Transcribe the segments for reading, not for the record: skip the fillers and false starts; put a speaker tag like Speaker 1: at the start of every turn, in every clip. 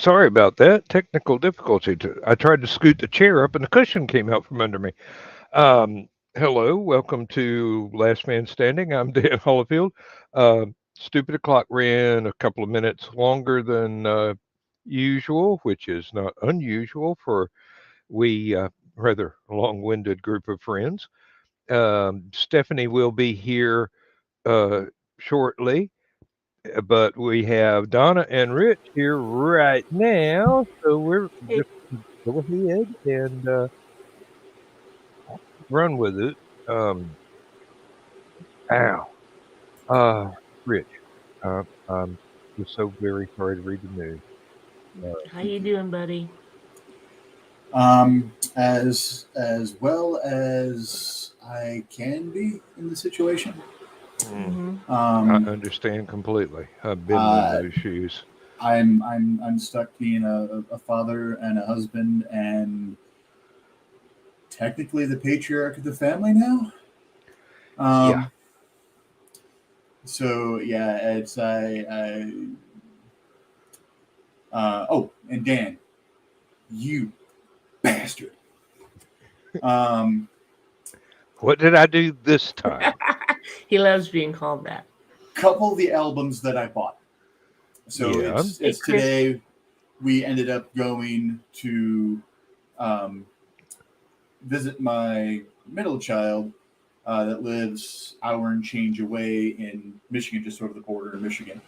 Speaker 1: Sorry about that. Technical difficulty. I tried to scoot the chair up and the cushion came out from under me. Um, Hello, welcome to Last Man Standing. I'm Dan Hollifield. Stupid o'clock ran a couple of minutes longer than usual, which is not unusual for we rather long-winded group of friends. Stephanie will be here uh, shortly, but we have Donna and Rich here right now, so we're
Speaker 2: Hey,
Speaker 1: just go ahead and run with it. Um, ow, uh, Rich, I'm just so very sorry to read the news.
Speaker 2: how you doing, buddy?
Speaker 3: As well as I can be in the situation.
Speaker 1: Mm,
Speaker 2: Mm-hmm.
Speaker 1: I
Speaker 3: Um,
Speaker 1: understand completely. I've been in
Speaker 3: uh,
Speaker 1: those shoes.
Speaker 3: I'm stuck being a father and a husband and technically the patriarch of the family now.
Speaker 1: Yeah.
Speaker 3: Um, so yeah, it's oh, and Dan, you bastard. Um,
Speaker 1: What did I do this time?
Speaker 2: He loves being called that.
Speaker 3: couple of the albums that I bought. So
Speaker 1: Yeah.
Speaker 2: Hey,
Speaker 3: it's
Speaker 2: Chris.
Speaker 3: today we ended up going to um, visit my middle child that lives hour and change away in Michigan, just over the border in Michigan.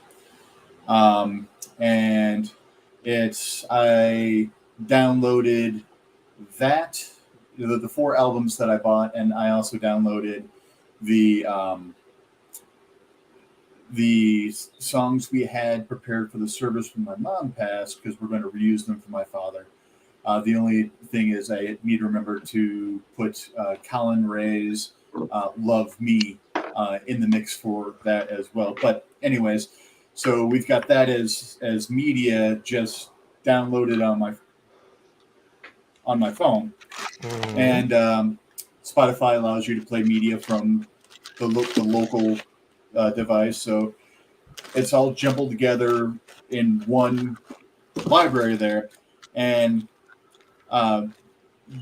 Speaker 3: Um, and it's I downloaded that the four albums that I bought, and I also downloaded the um, the songs we had prepared for the service when my mom passed because we're going to reuse them for my father. The only thing is, I need to remember to put Colin Ray's "Love Me" in the mix for that as well. But anyways, so we've got that as media just downloaded on my phone,
Speaker 1: Hmm.
Speaker 3: and Spotify allows you to play media from the local device. So it's all jumbled together in one library there, and uh,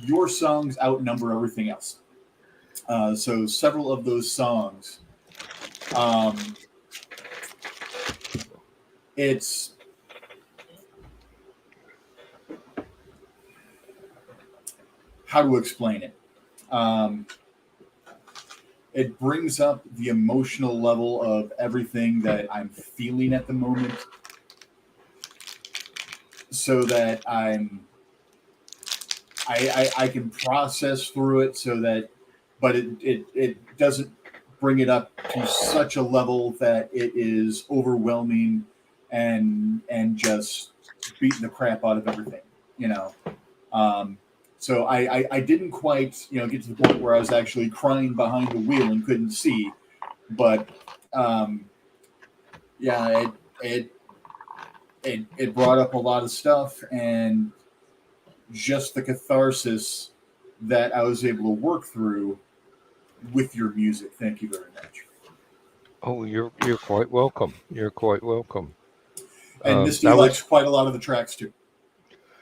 Speaker 3: your songs outnumber everything else. So several of those songs, um, it's how to explain it. Um, it brings up the emotional level of everything that I'm feeling at the moment, so that I can process through it, so that, but it doesn't bring it up to such a level that it is overwhelming and just beating the crap out of everything, you know. Um, so I didn't quite get to the point where I was actually crying behind the wheel and couldn't see, but um, yeah, it it brought up a lot of stuff, and just the catharsis that I was able to work through with your music. Thank you very much.
Speaker 1: Oh, you're quite welcome. You're quite welcome.
Speaker 3: And
Speaker 1: I
Speaker 3: Misty
Speaker 1: was
Speaker 3: likes quite a lot of the tracks too.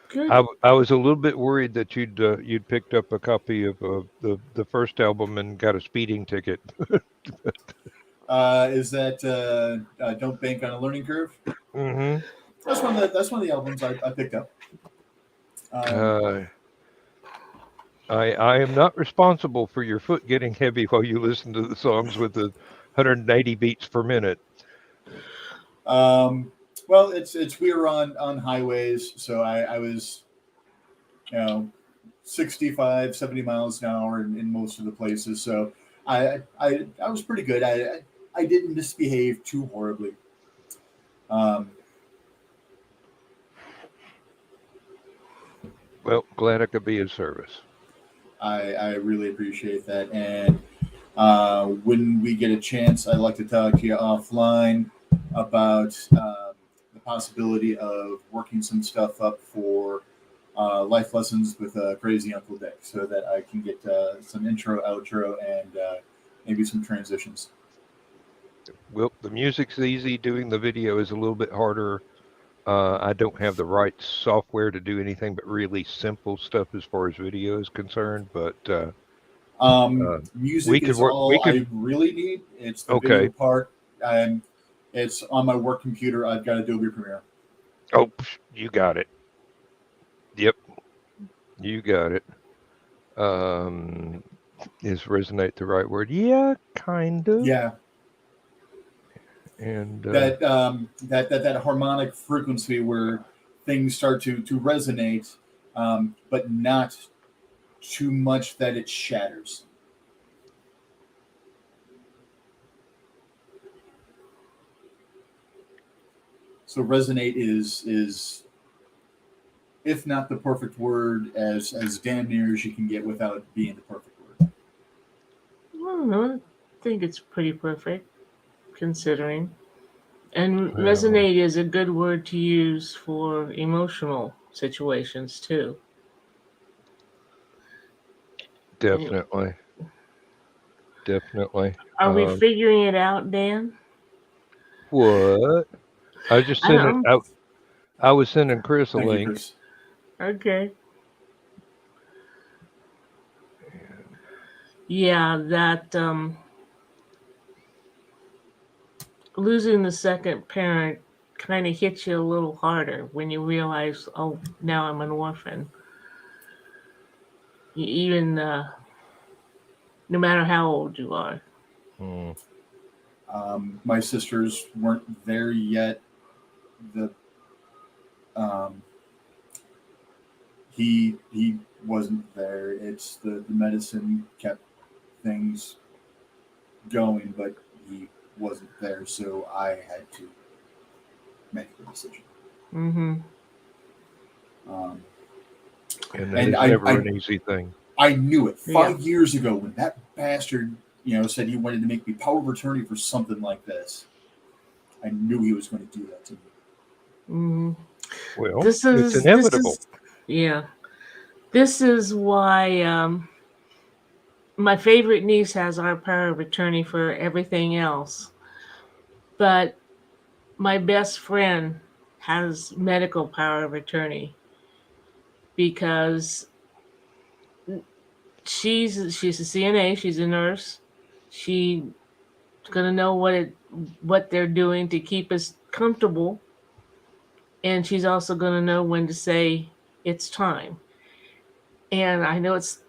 Speaker 2: Good.
Speaker 1: I was a little bit worried that you'd picked up a copy of the first album and got a speeding ticket.
Speaker 3: Is that Don't Bank on a Learning Curve?
Speaker 1: Hmm.
Speaker 3: That's one of the albums I picked up. Um,
Speaker 1: Uh, I am not responsible for your foot getting heavy while you listen to the songs with the 180 beats per minute.
Speaker 3: um, well, it's we were on highways, so I was, you know, 65, 70 miles an hour in most of the places. So I was pretty good. I didn't misbehave too horribly. Um,
Speaker 1: Well, glad I could be of service.
Speaker 3: I really appreciate that. And when we get a chance, I'd like to talk to you offline about the possibility of working some stuff up for life lessons with Crazy Uncle Dick, so that I can get some intro, outro, and maybe some transitions.
Speaker 1: Well, the music's easy. Doing the video is a little bit harder. I don't have the right software to do anything but really simple stuff as far as video is concerned. But we
Speaker 3: Music
Speaker 1: could
Speaker 3: is
Speaker 1: work. We
Speaker 3: all
Speaker 1: could.
Speaker 3: I really need. It's the video
Speaker 1: Okay.
Speaker 3: part, and it's on my work computer. I've got Adobe Premiere.
Speaker 1: Oh, you got it. Yep, you got it. Um, is resonate the right word? Yeah, kind of.
Speaker 3: Yeah,
Speaker 1: And
Speaker 3: that harmonic frequency where things start to resonate, but not too much that it shatters. So resonate is if not the perfect word, as damn near as you can get without being the perfect word.
Speaker 2: I don't know. I think it's pretty perfect, considering. And
Speaker 1: well,
Speaker 2: resonate is a good word to use for emotional situations too.
Speaker 1: definitely, definitely.
Speaker 2: Are we figuring it out, Dan?
Speaker 1: What? I was just
Speaker 2: I
Speaker 1: sending.
Speaker 2: don't.
Speaker 1: I was sending Chris a
Speaker 3: Thank you,
Speaker 1: link.
Speaker 3: Chris.
Speaker 2: Okay. Yeah, that losing the second parent kind of hits you a little harder when you realize, oh, now I'm an orphan. Even no matter how old you are.
Speaker 1: Hmm.
Speaker 3: My sisters weren't there yet. The um, he wasn't there. It's the medicine kept things going, but he wasn't there, so I had to make the decision.
Speaker 2: Mm-hmm.
Speaker 3: Um,
Speaker 1: And that
Speaker 3: and
Speaker 1: is never an easy thing.
Speaker 3: I knew it
Speaker 2: Yeah.
Speaker 3: 5 years ago when that bastard, said he wanted to make me power of attorney for something like this. I knew he was going to do that to me.
Speaker 2: Mm-hmm.
Speaker 1: Well,
Speaker 2: This
Speaker 1: it's
Speaker 2: is this
Speaker 1: inevitable.
Speaker 2: is yeah. This is why my favorite niece has our power of attorney for everything else, but my best friend has medical power of attorney because she's a CNA, she's a nurse. She's gonna know what they're doing to keep us comfortable, and she's also gonna know when to say it's time. And I know it's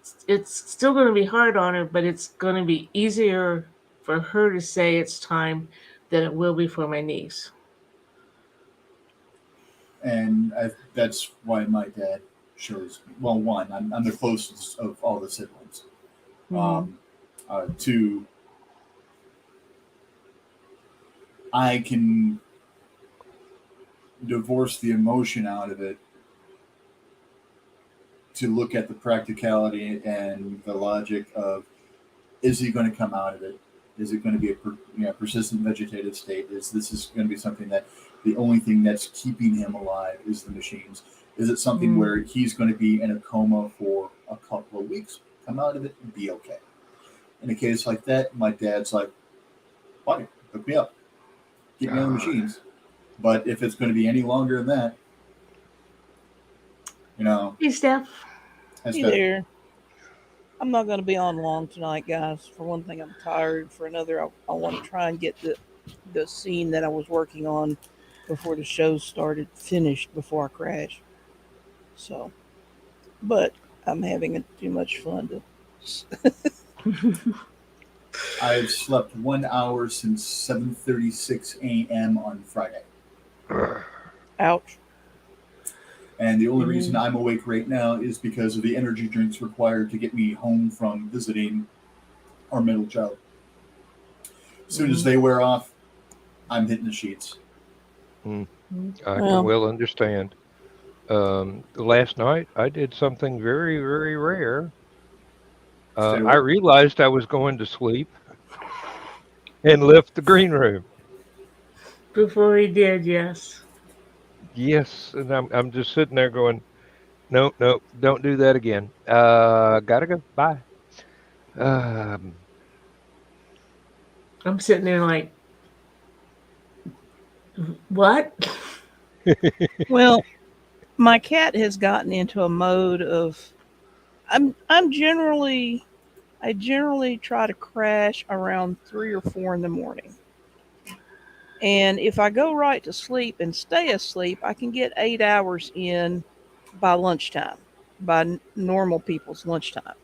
Speaker 2: still gonna be hard on her, but it's gonna be easier for her to say it's time than it will be for my niece.
Speaker 3: And that's why my dad shows me. Well, one, I'm the closest of all the siblings.
Speaker 2: Mm-hmm.
Speaker 3: Two, I can divorce the emotion out of it to look at the practicality and the logic of, is he going to come out of it? Is it going to be a persistent vegetative state? Is going to be something that the only thing that's keeping him alive is the machines? Is it something
Speaker 2: Mm-hmm.
Speaker 3: where he's going to be in a coma for a couple of weeks, come out of it, and be okay? In a case like that, my dad's like, "Fine, hook me up, get me on the
Speaker 1: Ah,
Speaker 3: machines." But if it's going to be any longer than that, you know,
Speaker 2: Hey, Steph.
Speaker 3: that's
Speaker 4: Hey
Speaker 3: better.
Speaker 4: there. I'm not going to be on long tonight, guys. For one thing, I'm tired. For another, I want to try and get the scene that I was working on before the show started finished before I crash. So, but I'm having too much fun to.
Speaker 3: I've slept 1 hour since 7:36 a.m. on Friday.
Speaker 4: Ouch.
Speaker 3: And the only reason
Speaker 2: Mm-hmm.
Speaker 3: I'm awake right now is because of the energy drinks required to get me home from visiting our middle child. As soon as they wear off, I'm hitting the sheets.
Speaker 1: I can
Speaker 4: Well,
Speaker 1: well understand. Last night I did something very, very rare.
Speaker 3: Stay
Speaker 1: I
Speaker 3: awake.
Speaker 1: realized I was going to sleep and left the green room.
Speaker 2: Before he did, yes.
Speaker 1: Yes, and I'm just sitting there going, nope, nope, don't do that again. Gotta go. Bye. Um,
Speaker 2: I'm sitting there like, what?
Speaker 4: Well, my cat has gotten into a mode of I'm generally I generally try to crash around 3 or 4 in the morning. And if I go right to sleep and stay asleep, I can get 8 hours in by lunchtime, by normal people's lunchtime.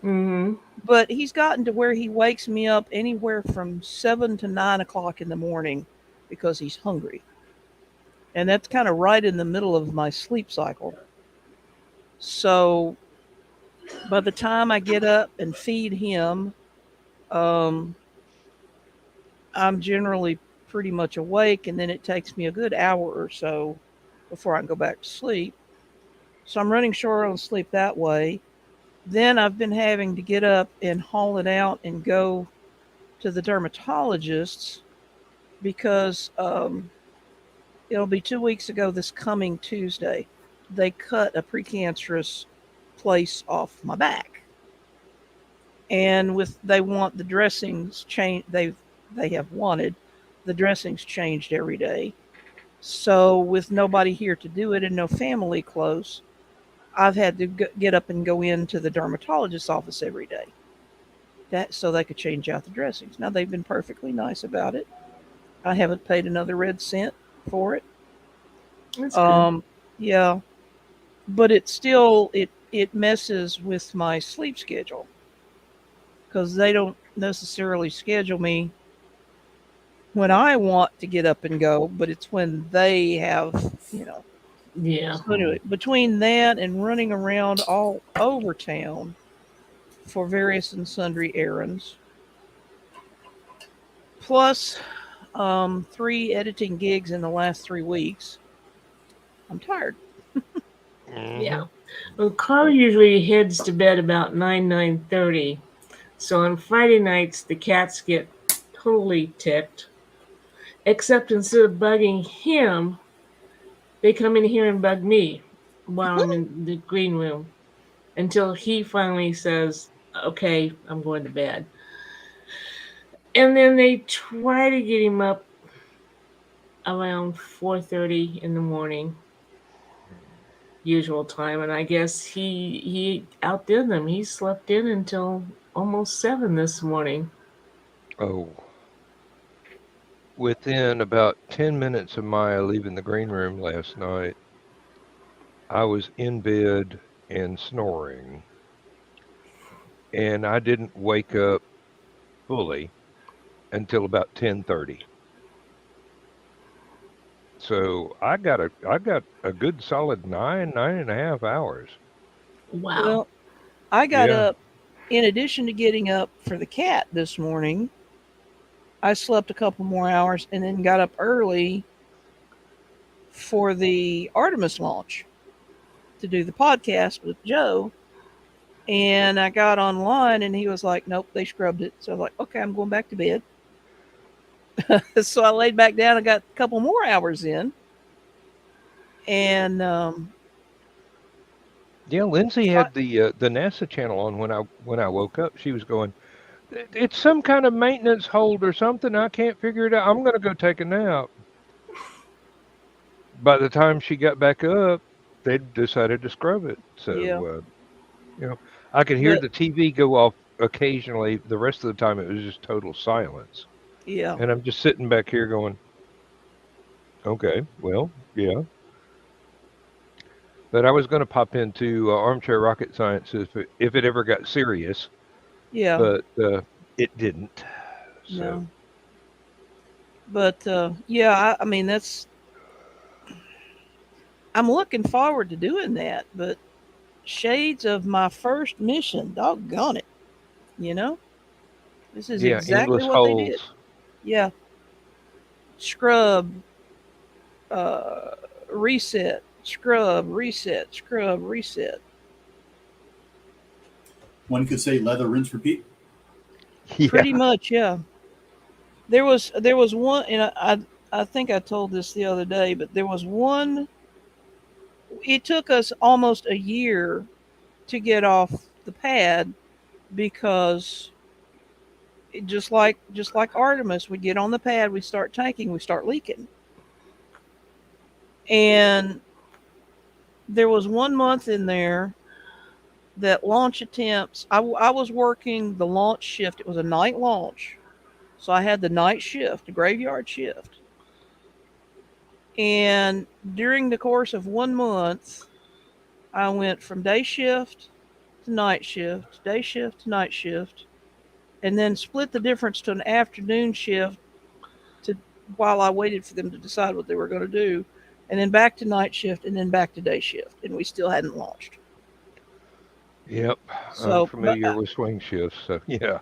Speaker 2: Mm-hmm.
Speaker 4: But he's gotten to where he wakes me up anywhere from 7 to 9 o'clock in the morning because he's hungry. And that's kind of right in the middle of my sleep cycle. So by the time I get up and feed him, um, I'm generally pretty much awake, and then it takes me a good hour or so before I can go back to sleep. So I'm running short on sleep that way. Then I've been having to get up and haul it out and go to the dermatologist because it'll be 2 weeks ago this coming Tuesday. They cut a precancerous place off my back, and with they want the dressings changed. They have wanted the dressings changed every day. So with nobody here to do it and no family close, I've had to get up and go into the dermatologist's office every day. That so they could change out the dressings. Now they've been perfectly nice about it. I haven't paid another red cent for it.
Speaker 2: That's good.
Speaker 4: Um, yeah, but it messes with my sleep schedule because they don't necessarily schedule me when I want to get up and go, but it's when they have.
Speaker 2: Yeah.
Speaker 4: So anyway, between that and running around all over town for various and sundry errands, plus 3 editing gigs in the last 3 weeks, I'm tired.
Speaker 2: Yeah.
Speaker 1: Hmm.
Speaker 2: Well, Carl usually heads to bed about 9:30. So on Friday nights, the cats get totally ticked. Except instead of bugging him, they come in here and bug me while I'm in the green room until he finally says, "Okay, I'm going to bed." And then they try to get him up around 4:30 in the morning, usual time, and I guess he outdid them. He slept in until almost 7 this morning.
Speaker 1: Oh, within about 10 minutes of my leaving the green room last night, I was in bed and snoring, and I didn't wake up fully until about 10:30. So I got a good solid 9.5 hours.
Speaker 2: Wow.
Speaker 4: Well, I got
Speaker 1: Yeah.
Speaker 4: up, in addition to getting up for the cat this morning, I slept a couple more hours and then got up early for the Artemis launch to do the podcast with Joe. And I got online and he was like, nope, they scrubbed it. So I was like, okay, I'm going back to bed. So I laid back down and got a couple more hours in. And
Speaker 1: Yeah, Lindsay
Speaker 4: fi-
Speaker 1: had the NASA channel on when I woke up. She was going, It's some kind of maintenance hold or something. I can't figure it out. I'm gonna go take a nap." By the time she got back up, they'd decided to scrub it.
Speaker 4: yeah,
Speaker 1: So, I could hear
Speaker 4: but
Speaker 1: the TV go off occasionally. The rest of the time, it was just total silence.
Speaker 4: yeah,
Speaker 1: And I'm just sitting back here going, "Okay, well, yeah." But I was going to pop into Armchair Rocket Science if it ever got serious,
Speaker 4: yeah,
Speaker 1: but it didn't. So,
Speaker 4: no. But yeah, I mean, I'm looking forward to doing that. But shades of my first mission, doggone it, you know? This is
Speaker 1: yeah,
Speaker 4: exactly
Speaker 1: endless
Speaker 4: what they did.
Speaker 1: holes.
Speaker 4: Yeah, scrub, uh, reset, scrub, reset, scrub, reset.
Speaker 3: One could say leather, rinse, repeat.
Speaker 1: Yeah.
Speaker 4: Pretty much, yeah. There was one, and I think I told this the other day, but there was one. It took us almost a year to get off the pad because just like Artemis, we get on the pad, we start tanking, we start leaking, And there was 1 month in there that launch attempts, I was working the launch shift. It was a night launch. So I had the night shift, the graveyard shift. And during the course of 1 month, I went from day shift to night shift, day shift to night shift, and then split the difference to an afternoon shift to while I waited for them to decide what they were going to do, and then back to night shift, and then back to day shift, and we still hadn't launched.
Speaker 1: Yep, I'm
Speaker 4: So,
Speaker 1: familiar with swing shifts. So yeah.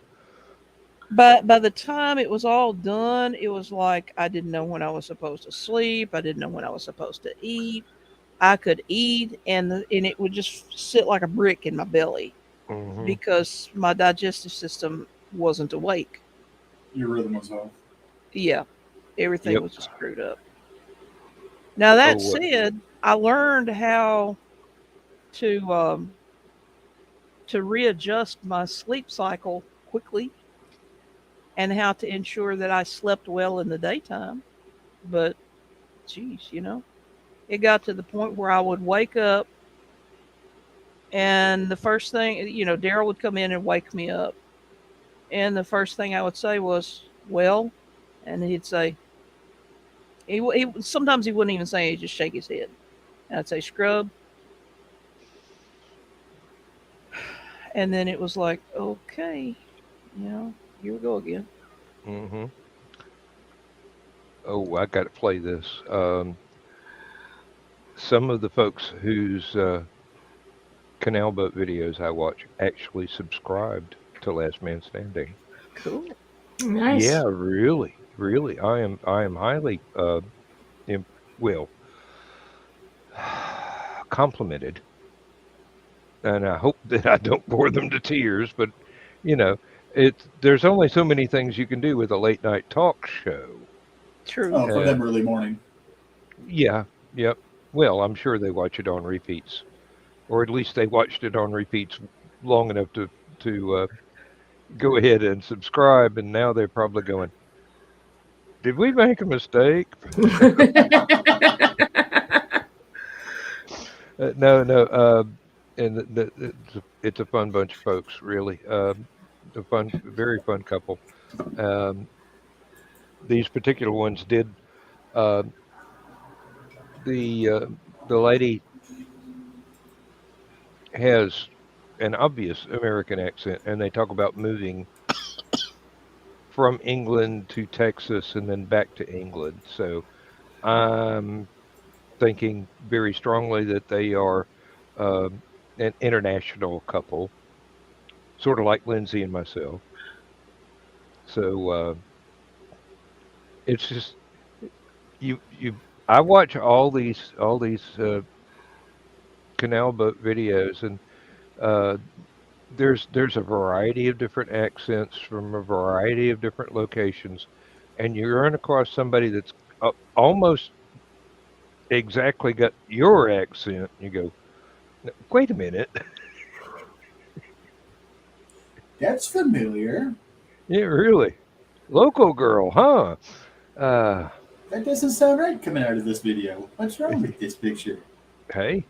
Speaker 4: but by the time it was all done, it was like I didn't know when I was supposed to sleep. I didn't know when I was supposed to eat. I could eat, and it would just sit like a brick in my belly
Speaker 1: Hmm.
Speaker 4: because my digestive system wasn't awake.
Speaker 3: Your rhythm was off.
Speaker 4: Yeah, everything
Speaker 1: Yep.
Speaker 4: was just screwed up. Now that
Speaker 1: Oh,
Speaker 4: said, I learned how to um, to readjust my sleep cycle quickly and how to ensure that I slept well in the daytime. But geez, it got to the point where I would wake up and the first thing, Daryl would come in and wake me up. And the first thing I would say was, well, and he'd say, sometimes he wouldn't even say it, he'd just shake his head. And I'd say, scrub. And then it was like, okay, here we go again.
Speaker 1: hmm. Oh, I got to play this. Some of the folks whose canal boat videos I watch actually subscribed to Last Man Standing.
Speaker 4: Cool.
Speaker 1: Yeah,
Speaker 2: Nice.
Speaker 1: really, really. I am highly im- well complimented, and I hope that I don't bore them to tears. But you know, there's only so many things you can do with a late night talk show.
Speaker 4: True.
Speaker 3: Oh, for
Speaker 1: Uh,
Speaker 3: them early morning.
Speaker 1: yeah, yep. Well, I'm sure they watch it on repeats, or at least they watched it on repeats long enough to go ahead and subscribe, and now they're probably going, "Did we make a mistake?" No, no. And it's a fun bunch of folks, really. A fun, very fun couple. Um, these particular ones did. Uh, the lady has an obvious American accent, and they talk about moving from England to Texas and then back to England. So I'm thinking very strongly that they are um, an international couple, sort of like Lindsay and myself. So it's just you. I watch all these canal boat videos, and uh, there's a variety of different accents from a variety of different locations, and you run across somebody that's almost exactly got your accent. And you go, wait a minute,
Speaker 3: That's familiar.
Speaker 1: yeah, really, local girl, huh? Uh,
Speaker 3: That doesn't sound right coming out of this video. What's wrong with this picture?
Speaker 1: hey,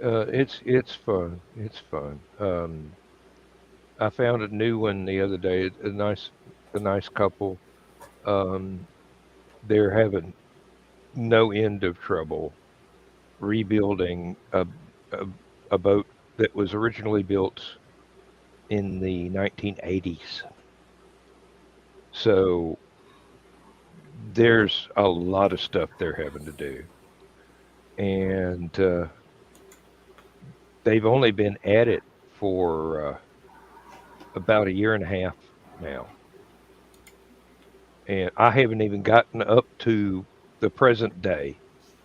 Speaker 1: it, it's fun. It's fun. I found a new one the other day. A nice couple. Um, they're having no end of trouble rebuilding a a boat that was originally built in the 1980s. So there's a lot of stuff they're having to do, and they've only been at it for about a year and a half now, and I haven't even gotten up to the present day.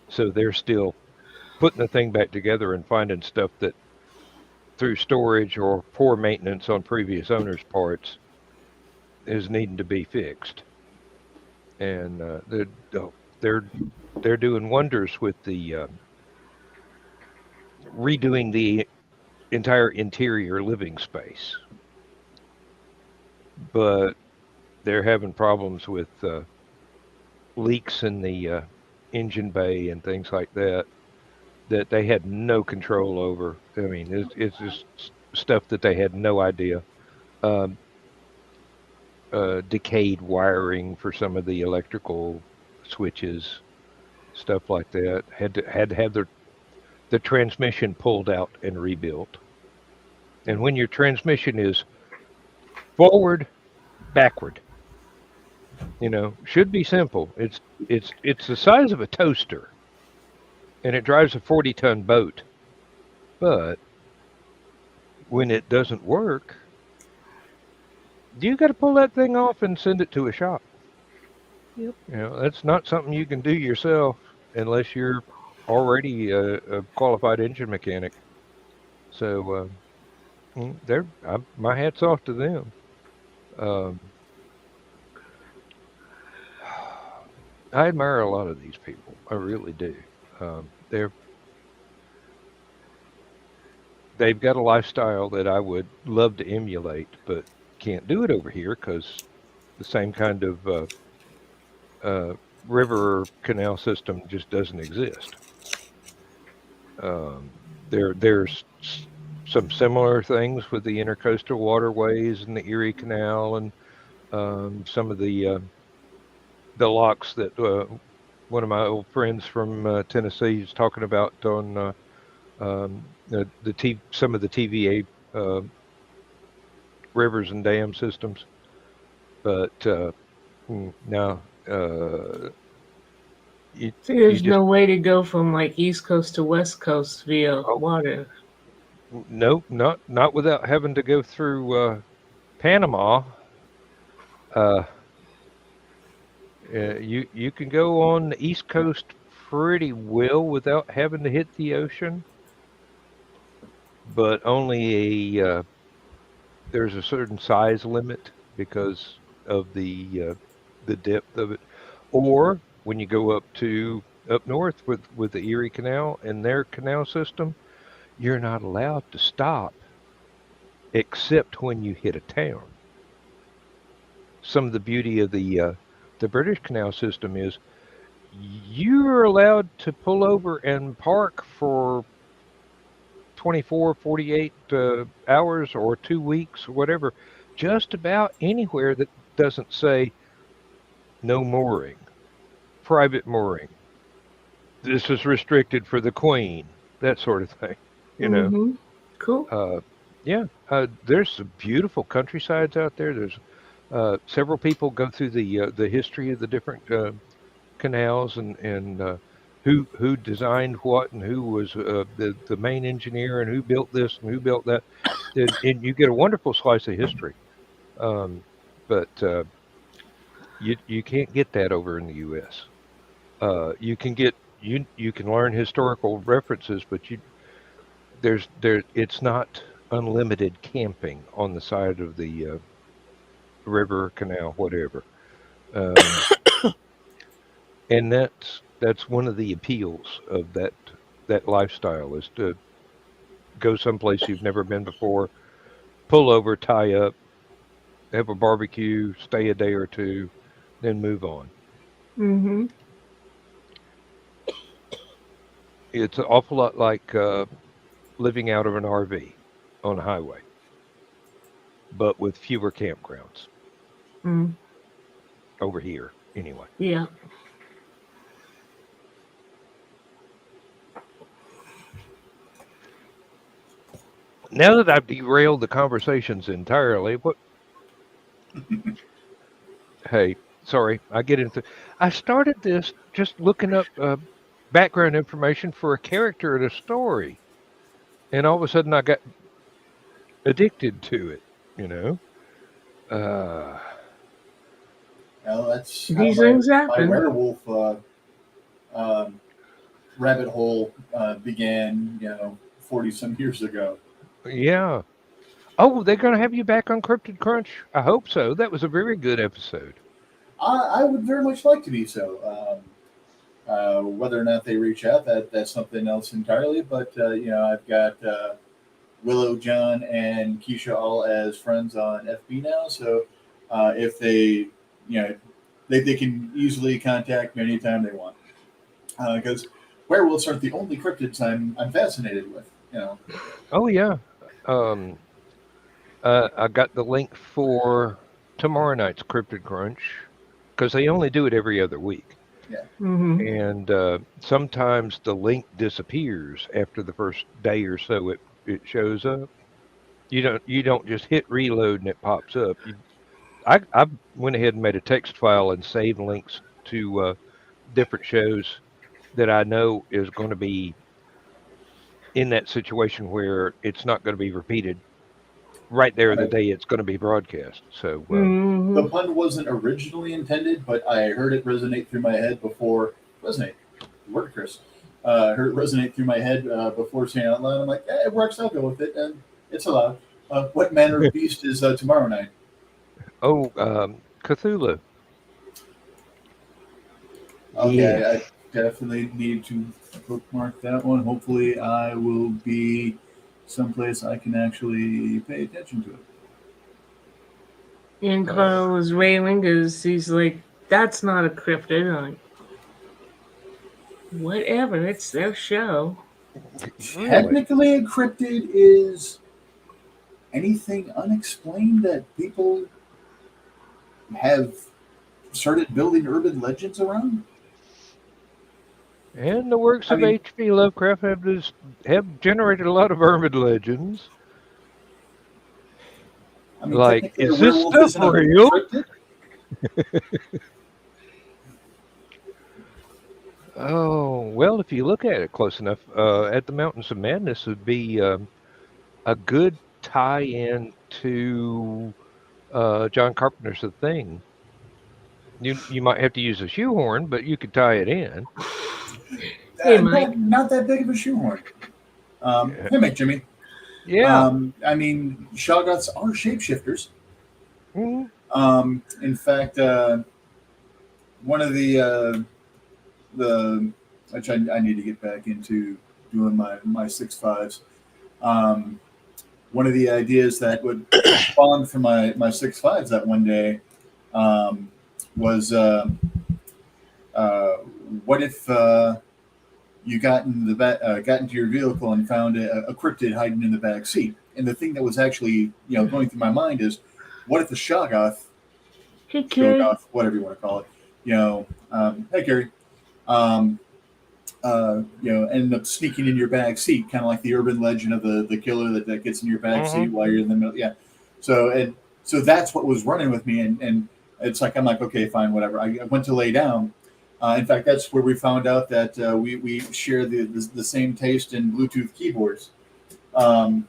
Speaker 1: So they're still putting the thing back together and finding stuff that through storage or poor maintenance on previous owners' parts is needing to be fixed. And they're they're doing wonders with the redoing the entire interior living space, but they're having problems with leaks in the engine bay and things like that that they had no control over. I mean, it's just stuff that they had no idea. Um, decayed wiring for some of the electrical switches, stuff like that. Had to have the transmission pulled out and rebuilt. And when your transmission is forward, backward, should be simple. It's the size of a toaster, and it drives a 40-ton boat. But when it doesn't work, you got to pull that thing off and send it to a shop.
Speaker 4: Yep.
Speaker 1: That's not something you can do yourself unless you're already a qualified engine mechanic. So my hat's off to them. Um, I admire a lot of these people. I really do. They've got a lifestyle that I would love to emulate, but can't do it over here because the same kind of uh, river or canal system just doesn't exist. Um, there's some similar things with the intercoastal waterways and the Erie Canal and some of the locks that one of my old friends from Tennessee is talking about on some of the TVA rivers and dam systems. But no, you
Speaker 2: See,
Speaker 1: you
Speaker 2: there's
Speaker 1: just
Speaker 2: no way to go from like East Coast to West Coast via
Speaker 1: oh,
Speaker 2: water.
Speaker 1: nope, not without having to go through Panama. Uh, you can go on the East Coast pretty well without having to hit the ocean, but only there's a certain size limit because of the depth of it. Or when you go up north with the Erie Canal and their canal system, you're not allowed to stop except when you hit a town. Some of the beauty of the British canal system is you're allowed to pull over and park for 24, 48 hours or 2 weeks or whatever, just about anywhere that doesn't say no mooring, private mooring. This is restricted for the Queen, that sort of thing. You know,
Speaker 2: Mm-hmm. Cool.
Speaker 1: uh, yeah. There's some beautiful countrysides out there. There's several people go through the history of the different canals and who designed what and who was the main engineer and who built this and who built that. And you get a wonderful slice of history. Um, but you can't get that over in the U.S. You can get you can learn historical references, but there it's not unlimited camping on the side of the river, canal, whatever. Um, and that's one of the appeals of that lifestyle is to go someplace you've never been before, pull over, tie up, have a barbecue, stay a day or two, then move on.
Speaker 2: Mm-hmm.
Speaker 1: It's an awful lot like living out of an RV on a highway, but with fewer campgrounds
Speaker 2: Mm.
Speaker 1: over here, anyway.
Speaker 2: Yeah.
Speaker 1: Now that I've derailed the conversations entirely, what? Hey, sorry, I started this just looking up background information for a character in a story, and all of a sudden I got addicted to it. You know. Uh,
Speaker 3: Well, that's how
Speaker 2: These
Speaker 3: my
Speaker 2: things happen.
Speaker 3: werewolf um, rabbit hole began. 40 some years ago.
Speaker 1: yeah. Oh, they're gonna have you back on Cryptid Crunch. I hope so. That was a very good episode.
Speaker 3: I would very much like to be so. Whether or not they reach out, that's something else entirely. But I've got Willow, John, and Keisha all as friends on FB now. So if they they can easily contact me anytime they want. Because werewolves aren't the only cryptids I'm fascinated with. You know.
Speaker 1: Oh yeah. Um, I got the link for tomorrow night's Cryptid Crunch because they only do it every other week,
Speaker 3: Yeah.
Speaker 2: Mm-hmm.
Speaker 1: and sometimes the link disappears after the first day or so. It shows up. You don't just hit reload and it pops up. I went ahead and made a text file and saved links to different shows that I know is going to be in that situation where it's not going to be repeated right there the
Speaker 3: Right.
Speaker 1: day it's going to be broadcast. So
Speaker 3: The
Speaker 2: Mm-hmm.
Speaker 3: pun wasn't originally intended, but I heard it resonate through my head before resonate. Word, Chris. Heard it resonate through my head before saying it out loud. I'm like, it works. I'll go with it, and it's allowed. What manner of beast is tomorrow night?
Speaker 1: oh, Cthulhu.
Speaker 3: Okay, I
Speaker 1: Yes.
Speaker 3: definitely need to bookmark that one. Hopefully, I will be someplace I can actually pay attention to it.
Speaker 2: And
Speaker 1: Uh,
Speaker 2: Carl is railing because he's like, "That's not a cryptid." I'm like, whatever, it's their show.
Speaker 1: really?
Speaker 3: Technically, a cryptid is anything unexplained that people have started building urban legends around.
Speaker 1: And the works
Speaker 3: I
Speaker 1: of
Speaker 3: mean,
Speaker 1: H.P. Lovecraft have generated a lot of urban legends. Like,
Speaker 3: technically, a
Speaker 1: is this
Speaker 3: werewolf
Speaker 1: stuff
Speaker 3: isn't a
Speaker 1: real?
Speaker 3: cryptid.
Speaker 1: Oh, well, if you look at it close enough, at the Mountains of Madness would be a good tie-in to John Carpenter's The Thing. You might have to use a shoehorn, but you could tie it in.
Speaker 2: Hey,
Speaker 3: Not
Speaker 2: Mike.
Speaker 3: not that big of a shoehorn.
Speaker 1: Yeah.
Speaker 3: Hey, Mike, Jimmy.
Speaker 1: Yeah.
Speaker 3: Shoggoths are shapeshifters.
Speaker 1: Mhm.
Speaker 3: In fact, one of the which I need to get back into doing my 6.5s. Um, One of the ideas that would spawn for my 6.5s that one day um, was uh, what if you got into your vehicle and found a cryptid hiding in the back seat? And the thing that was actually going through my mind is, what if the
Speaker 2: Hey, Carrie.
Speaker 3: Shoggoth, whatever you want to call it, hey Gary, um, ended up sneaking in your back seat, kind of like the urban legend of the killer that gets in your back seat
Speaker 1: Mhm.
Speaker 3: while you're in the middle. Yeah. So that's what was running with me, and it's like I'm like, okay, fine, whatever. I went to lay down. In fact, that's where we found out that we share the same taste in Bluetooth keyboards, um,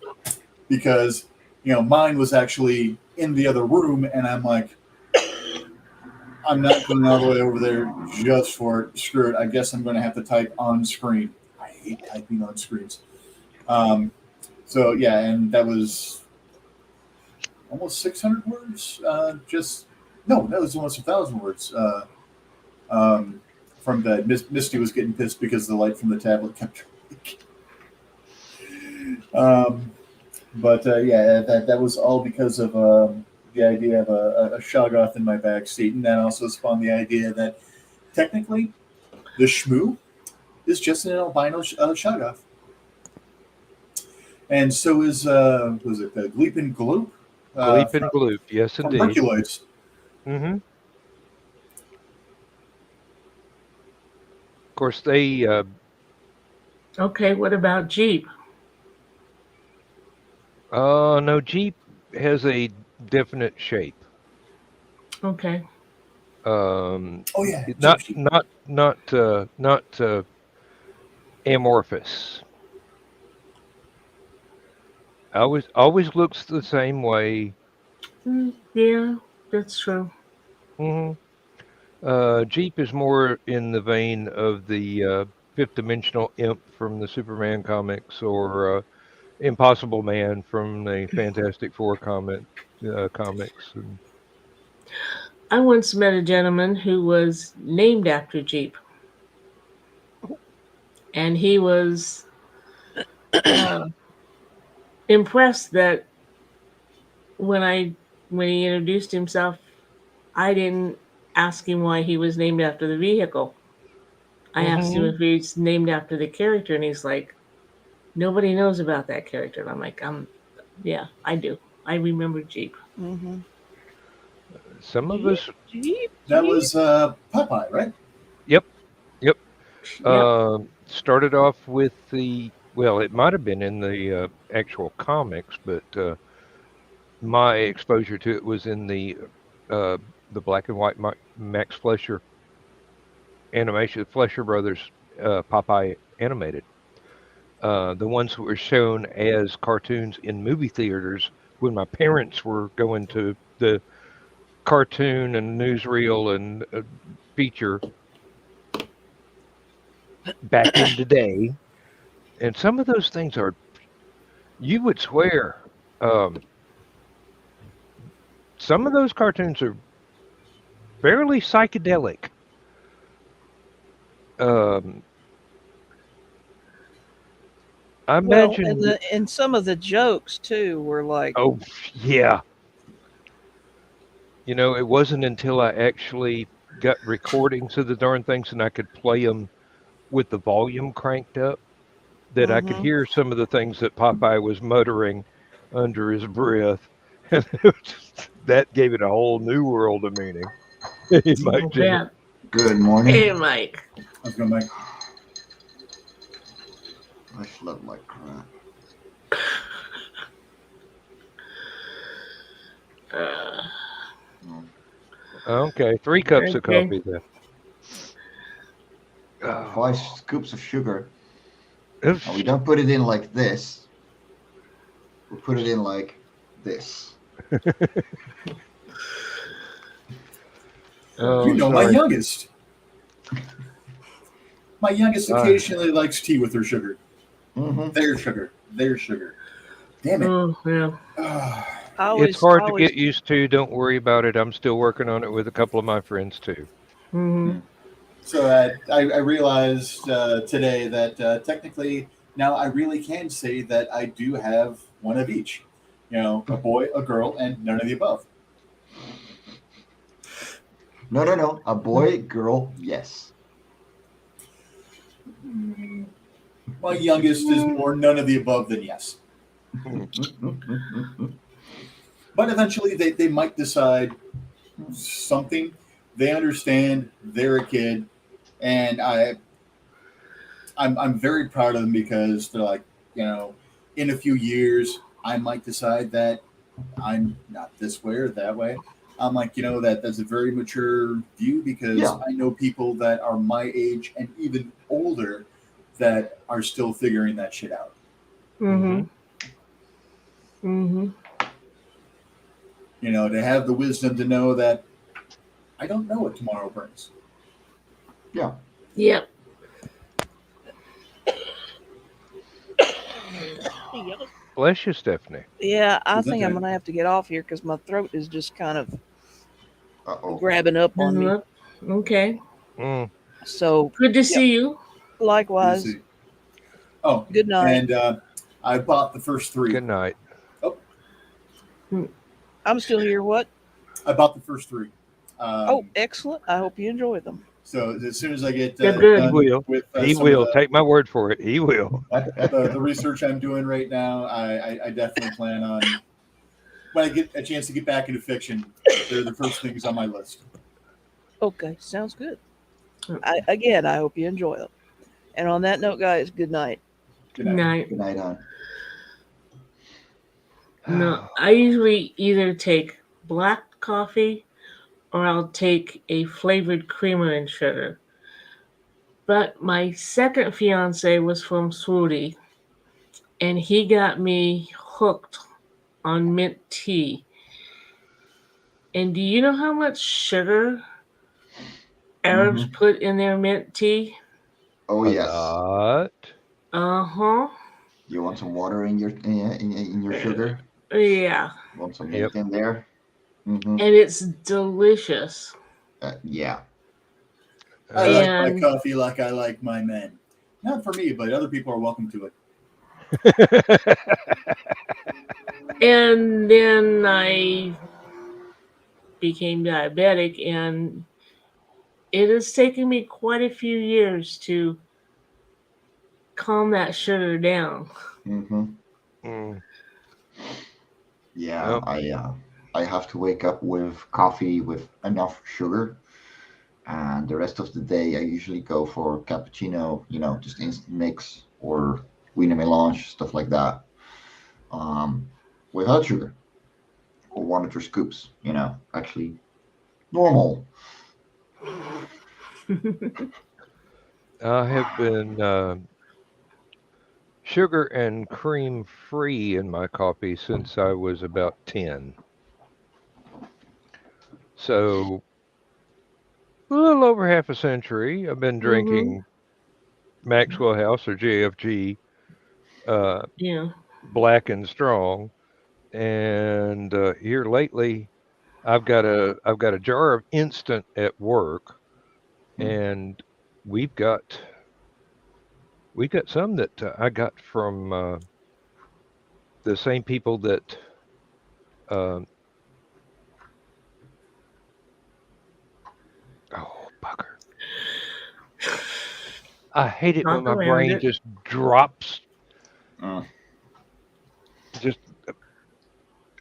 Speaker 3: because mine was actually in the other room, and I'm like, I'm not going all the way over there just for it. Screw it. I guess I'm going to have to type on screen. I hate typing on screens. Um, so yeah, and that was almost 600 words. Just no, that was almost 1,000 words. Um, from that, Misty was getting pissed because the light from the tablet kept. um, but yeah, that was all because of the idea of a Shoggoth in my back seat, and that also spawned the idea that technically the Shmoo is just an albino Shoggoth. And so is was it the Gleep and Gloop
Speaker 1: Gleep and gloop. Yes,
Speaker 3: from
Speaker 1: indeed.
Speaker 3: Hercules?
Speaker 1: Mhm. Of course, they
Speaker 2: Okay, what about Jeep?
Speaker 1: no, Jeep has a definite shape.
Speaker 2: Okay.
Speaker 1: Um,
Speaker 3: Oh yeah, Jeep
Speaker 1: not
Speaker 3: Sheep.
Speaker 1: not amorphous. Always looks the same way.
Speaker 2: Yeah, that's true.
Speaker 1: Hmm. Jeep is more in the vein of the fifth dimensional imp from the Superman comics, or Impossible Man from the Fantastic Four comics. And
Speaker 2: I once met a gentleman who was named after Jeep, and he was uh, impressed that when I when he introduced himself, I didn't. asking why he was named after the vehicle. I asked him
Speaker 1: Mhm.
Speaker 2: if he's named after the character, and he's like, nobody knows about that character. And I'm like, yeah, I do. I remember Jeep.
Speaker 4: Mm-hmm.
Speaker 1: Some of us,
Speaker 3: That
Speaker 4: Jeep.
Speaker 3: was Popeye, right?
Speaker 1: yep, yep.
Speaker 2: Yep.
Speaker 1: Started off with well, it might have been in the actual comics, but my exposure to it was in uh, the black and white Max Fleischer animation, Fleischer Brothers Popeye animated. The ones that were shown as cartoons in movie theaters when my parents were going to the cartoon and newsreel and feature back in the day. And some of those things are, you would swear, um, some of those cartoons are fairly psychedelic. Um, I
Speaker 4: Well, and
Speaker 1: imagine,
Speaker 4: some of the jokes too were like,
Speaker 1: oh, yeah. It wasn't until I actually got recordings of the darn things and I could play them with the volume cranked up that I could
Speaker 4: mm-hmm.
Speaker 1: hear some of the things that Popeye was muttering under his breath. And that gave it a whole new world of meaning. Hey, Mike
Speaker 2: Oh,
Speaker 1: Jimmy.
Speaker 2: bad.
Speaker 5: Good morning.
Speaker 2: Hey, Mike.
Speaker 3: I was going to make.
Speaker 5: I slept like crap.
Speaker 2: Uh,
Speaker 5: Mm.
Speaker 1: Okay, 3 cups of
Speaker 2: okay.
Speaker 1: coffee then.
Speaker 5: 5 scoops of sugar.
Speaker 1: Oof.
Speaker 5: And we don't put it in like this. We put it in like this.
Speaker 1: Oh,
Speaker 3: You know, my
Speaker 1: sorry.
Speaker 3: youngest. My youngest
Speaker 1: Uh,
Speaker 3: occasionally likes tea with her sugar.
Speaker 5: Mm-hmm.
Speaker 3: Their sugar. Their sugar. Damn it.
Speaker 2: Oh, yeah.
Speaker 3: Ah,
Speaker 1: It's hard to get used to. Don't worry about it. I'm still working on it with a couple of my friends too.
Speaker 2: Mm-hmm.
Speaker 3: so I realized today that technically now I really can say that I do have one of each. You know, a boy, a girl, and none of the above.
Speaker 5: No. A boy, girl, yes.
Speaker 3: My youngest is more none of the above than yes. But eventually they might decide something. They understand they're a kid, and I'm very proud of them because they're like, in a few years I might decide that I'm not this way or that way. I'm like, that's a very mature view because
Speaker 5: Yeah.
Speaker 3: I know people that are my age and even older that are still figuring that shit out.
Speaker 2: Mm-hmm. Mm-hmm.
Speaker 3: To have the wisdom to know that I don't know what tomorrow brings.
Speaker 5: Yeah.
Speaker 2: Yep.
Speaker 1: Bless you, Stephanie.
Speaker 4: Yeah, I
Speaker 3: Is that
Speaker 4: think I'm
Speaker 3: good?
Speaker 4: gonna have to get off here because my throat is just kind of
Speaker 5: Uh-oh.
Speaker 4: grabbing up on me.
Speaker 2: Okay.
Speaker 1: Mm.
Speaker 4: So
Speaker 2: Good to see you.
Speaker 3: Good to
Speaker 4: likewise,
Speaker 3: see. Oh,
Speaker 4: good night.
Speaker 3: and I bought the first 3.
Speaker 1: Good night.
Speaker 4: I'm still here. What?
Speaker 3: I bought the first 3.
Speaker 4: Oh, excellent. I hope you enjoy them.
Speaker 3: So as soon as I get
Speaker 2: They're good.
Speaker 1: He
Speaker 3: done
Speaker 1: will.
Speaker 3: with
Speaker 1: He
Speaker 3: some
Speaker 1: will.
Speaker 3: of
Speaker 1: Take my word for it. He will.
Speaker 3: the research I'm doing right now, I definitely plan on when I get a chance to get back into fiction. They're the first things on my list.
Speaker 4: Okay, sounds good. I hope you enjoy them. And on that note, guys, good night.
Speaker 3: Good night.
Speaker 5: Good night, hon.
Speaker 2: No, I usually either take black coffee or I'll take a flavored creamer and sugar. But my second fiance was from Swooty, and he got me hooked on mint tea. And do you know how much sugar Arabs
Speaker 5: Mm-hmm.
Speaker 2: put in their mint tea?
Speaker 5: Oh,
Speaker 1: A
Speaker 5: yes.
Speaker 1: lot.
Speaker 2: Uh-huh.
Speaker 5: You want some water in your in your sugar?
Speaker 2: Yeah.
Speaker 5: Want some
Speaker 1: Yep.
Speaker 5: mint in there? Mm-hmm.
Speaker 2: And it's delicious.
Speaker 5: Yeah.
Speaker 3: I like my
Speaker 2: And-
Speaker 3: coffee like I like my men. Not for me, but other people are welcome to it.
Speaker 2: And then I became diabetic, and it has taken me quite a few years to calm that sugar down.
Speaker 5: Mm-hmm.
Speaker 1: Mm.
Speaker 5: Yeah,
Speaker 1: Well,
Speaker 5: I have to wake up with coffee with enough sugar, and the rest of the day I usually go for cappuccino, just instant mix or wiener melange, stuff like that, um, without sugar, or 1 or 2 scoops. Actually normal.
Speaker 1: I have been sugar and cream free in my coffee since I was about 10. So a little over half a century. I've been
Speaker 2: Mm-hmm.
Speaker 1: drinking Maxwell House or JFG, uh,
Speaker 2: Yeah.
Speaker 1: black and strong. And here lately, I've got a jar of instant at work,
Speaker 5: Mm.
Speaker 1: and we've got we've got some that I got from the same people that um, oh bugger. I hate it when
Speaker 2: Talk
Speaker 1: my
Speaker 2: around
Speaker 1: brain
Speaker 2: it.
Speaker 1: just drops.
Speaker 5: Mm.
Speaker 1: Just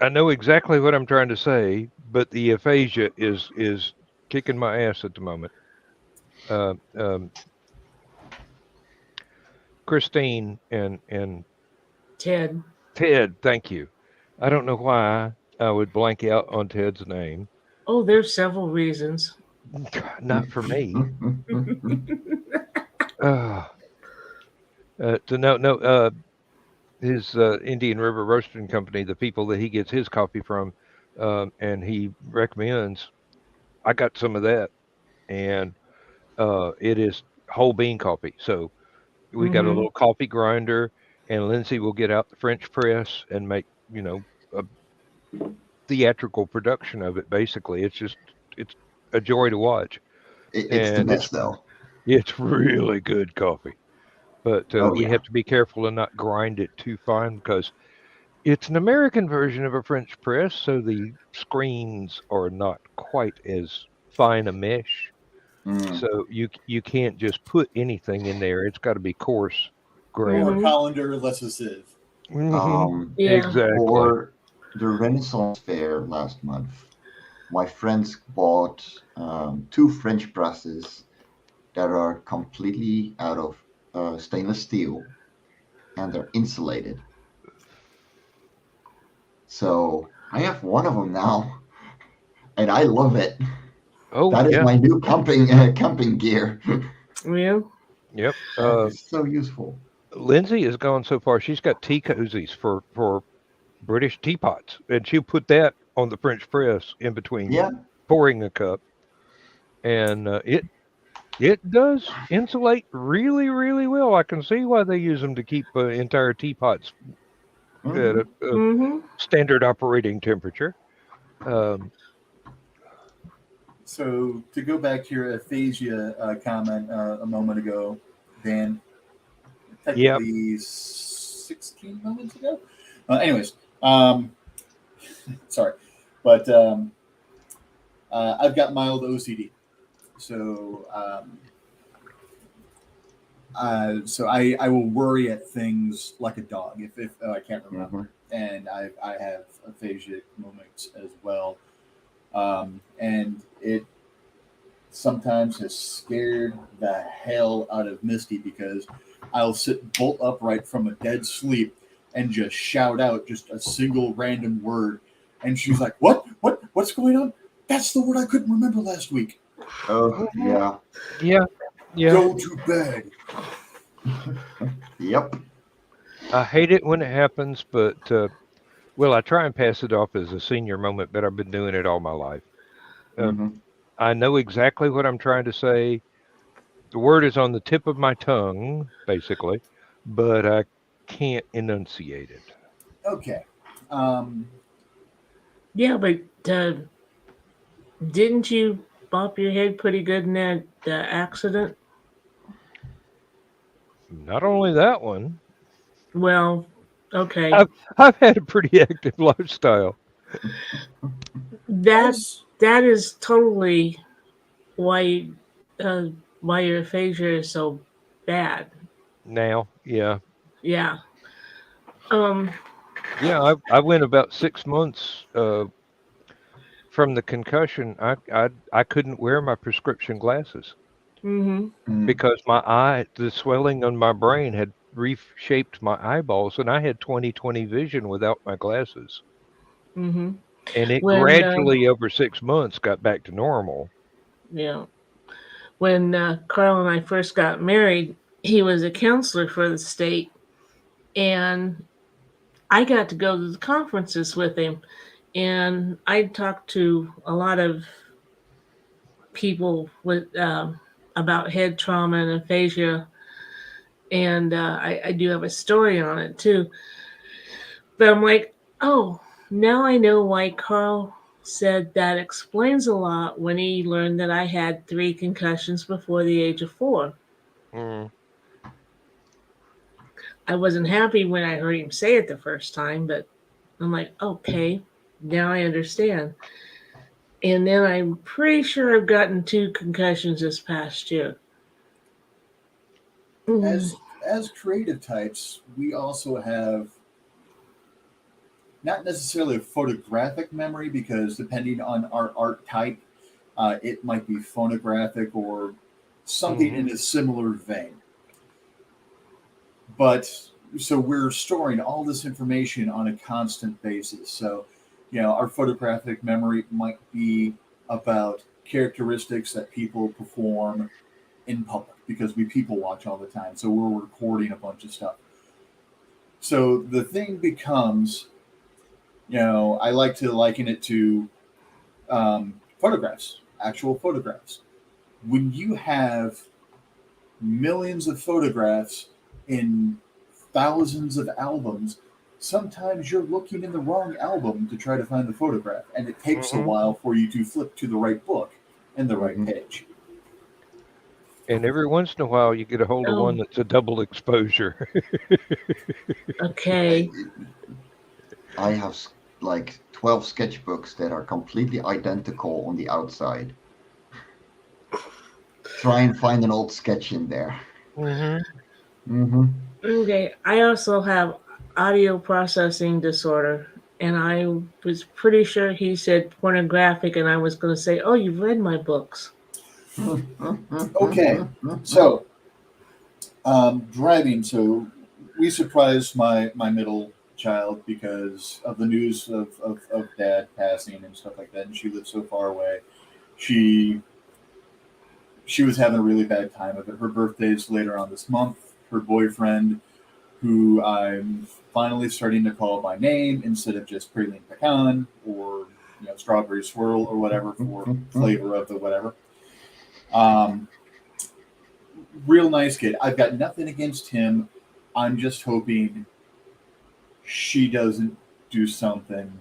Speaker 1: I know exactly what I'm trying to say, but the aphasia is kicking my ass at the moment. Uh, um, Christine and
Speaker 2: Ted.
Speaker 1: Ted, thank you. I don't know why I would blank out on Ted's name.
Speaker 2: Oh, there's several reasons.
Speaker 1: Not for me. Uh, to no no his Indian River Roasting Company, the people that he gets his coffee from, and he recommends. I got some of that, and it is whole bean coffee. So we got a
Speaker 2: Mm-hmm.
Speaker 1: little coffee grinder, and Lindsay will get out the French press and make a theatrical production of it. Basically, it's a joy to watch,
Speaker 5: It's the
Speaker 1: and
Speaker 5: best though.
Speaker 1: it's really good coffee. But
Speaker 5: Oh
Speaker 1: we
Speaker 5: yeah.
Speaker 1: have to be careful and not grind it too fine because it's an American version of a French press, so the screens are not quite as fine a mesh.
Speaker 5: Mm.
Speaker 1: So you can't just put anything in there. It's got to be coarse
Speaker 3: More
Speaker 1: grain.
Speaker 2: Mm-hmm.
Speaker 3: colander, less a sieve.
Speaker 2: Yeah.
Speaker 1: Exactly.
Speaker 5: For the Renaissance Fair last month, my friends bought 2 French presses that are completely out of stainless steel, and they're insulated. So I have one of them now, and I love it.
Speaker 1: Oh
Speaker 5: That is
Speaker 1: yeah.
Speaker 5: my new camping gear.
Speaker 2: Yeah.
Speaker 1: Yep.
Speaker 5: That is so useful.
Speaker 1: Lindsay has gone so far. She's got tea cozies for British teapots, and she'll put that on the French press in between
Speaker 5: Yeah,
Speaker 1: pouring a cup, and it does insulate really really well. I can see why they use them to keep entire teapots at
Speaker 5: hmm
Speaker 1: a
Speaker 2: Mm-hmm.
Speaker 1: standard operating temperature. Um,
Speaker 3: So to go back to your aphasia comment a moment ago, Dan,
Speaker 1: yeah.
Speaker 3: technically 16 moments ago. Anyways, um, sorry, but I've got mild OCD, so I will worry at things like a dog if I can't
Speaker 5: hmm
Speaker 3: remember, and I have aphasic moments as well, and it sometimes has scared the hell out of Misty because I'll sit bolt upright from a dead sleep and just shout out just a single random word, and she's like, What's going on? That's the word I couldn't remember last week.
Speaker 5: Oh yeah.
Speaker 1: Yeah. Yeah.
Speaker 3: Go to bed."
Speaker 5: Yep.
Speaker 1: I hate it when it happens, but well, I try and pass it off as a senior moment, but I've been doing it all my life. Um,
Speaker 5: hmm
Speaker 1: I know exactly what I'm trying to say. The word is on the tip of my tongue, basically, but I can't enunciate it.
Speaker 3: Okay. Um,
Speaker 2: Yeah, but didn't you bop your head pretty good in that accident?
Speaker 1: Not only that one,
Speaker 2: Well, okay.
Speaker 1: I've I've had a pretty active lifestyle.
Speaker 2: That
Speaker 3: as
Speaker 2: that is totally why why your aphasia is so bad.
Speaker 1: Now, yeah.
Speaker 2: Yeah. Um.
Speaker 1: Yeah, I went about 6 months from the concussion. I couldn't wear my prescription glasses
Speaker 2: Mhm.
Speaker 5: Mm.
Speaker 1: because the swelling on my brain had reshaped my eyeballs, and I had 20/20 vision without my glasses.
Speaker 2: Mhm.
Speaker 1: And it
Speaker 2: When
Speaker 1: gradually over 6 months got back to normal.
Speaker 2: yeah, when Carl and I first got married, he was a counselor for the state, and I got to go to the conferences with him, and I talked to a lot of people with about head trauma and aphasia, and I do have a story on it too. But I'm like, oh, now I know why Carl said that explains a lot when he learned that I had 3 concussions before the age of 4.
Speaker 1: Mm.
Speaker 2: I wasn't happy when I heard him say it the first time, but I'm like, okay, now I understand. And then I'm pretty sure I've gotten 2 concussions this past year. Mhm.
Speaker 3: As creative types, we also have not necessarily a photographic memory because depending on our art type, it might be phonographic or something
Speaker 1: Hmm.
Speaker 3: in a similar vein. But so we're storing all this information on a constant basis. So, our photographic memory might be about characteristics that people perform in public because we people watch all the time. So we're recording a bunch of stuff. So the thing becomes, I like to liken it to photographs, actual photographs. When you have millions of photographs in thousands of albums, sometimes you're looking in the wrong album to try to find the photograph, and it takes a
Speaker 1: Hmm.
Speaker 3: while for you to flip to the right book and the right
Speaker 5: Mhm.
Speaker 3: page.
Speaker 1: And every once in a while, you get a hold of one
Speaker 2: Oh,
Speaker 1: that's a double exposure.
Speaker 2: okay.
Speaker 5: I have like 12 sketchbooks that are completely identical on the outside. Try and find an old sketch in there.
Speaker 1: Hmm.
Speaker 5: Mm-hmm.
Speaker 2: Okay. I also have audio processing disorder, and I was pretty sure he said pornographic, and I was going to say, oh, you've read my books.
Speaker 3: Okay, so driving. So we surprised my middle child because of the news of dad passing and stuff like that, and she lived so far away. She she was having a really bad time of it. Her birthday's later on this month. Her boyfriend, who I'm finally starting to call by name instead of just praline pecan or strawberry swirl or whatever for flavor of the whatever. Um, Real nice kid. I've got nothing against him. I'm just hoping she doesn't do something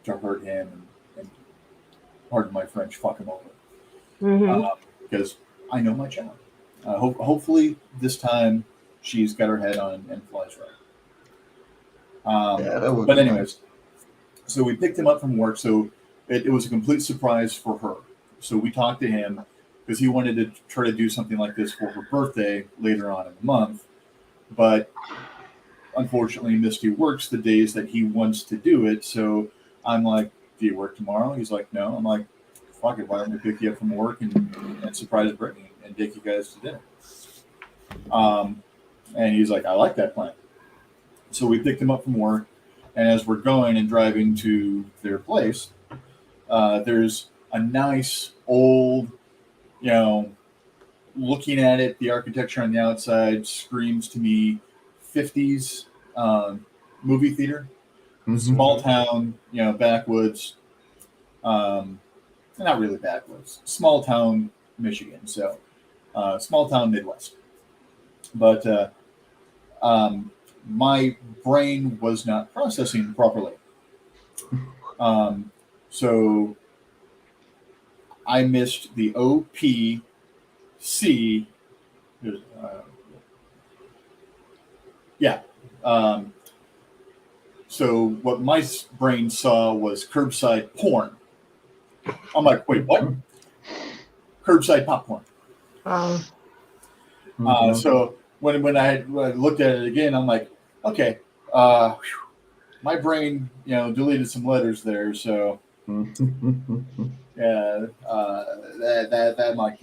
Speaker 3: to hurt him and pardon my French, fuck him over.
Speaker 2: Mm-hmm.
Speaker 3: Because I know my child. Hopefully this time she's got her head on and flies right.
Speaker 5: Yeah, that would
Speaker 3: But
Speaker 5: be nice.
Speaker 3: anyways, so we picked him up from work. So it was a complete surprise for her. So we talked to him because he wanted to try to do something like this for her birthday later on in the month. But unfortunately, Misty works the days that he wants to do it. So I'm like, do you work tomorrow? He's like, no. I'm like, fuck it. Why don't we pick you up from work and surprise Brittany and take you guys to dinner? Um, and he's like, I like that plan. So we picked him up from work. And as we're going and driving to their place, there's a nice old, you know, looking at it, the architecture on the outside screams to me 50s movie theater,
Speaker 5: Mm-hmm.
Speaker 3: small town, backwoods, um, not really backwoods, small town Michigan. So small town Midwest. But my brain was not processing properly. Um, so I missed the OPC. Uh, yeah. Um, so what my brain saw was curbside porn. I'm like, wait, what? Curbside popcorn.
Speaker 2: Um,
Speaker 5: Mhm.
Speaker 3: So when I looked at it again, I'm like, okay, my brain, deleted some letters there. So yeah, that might,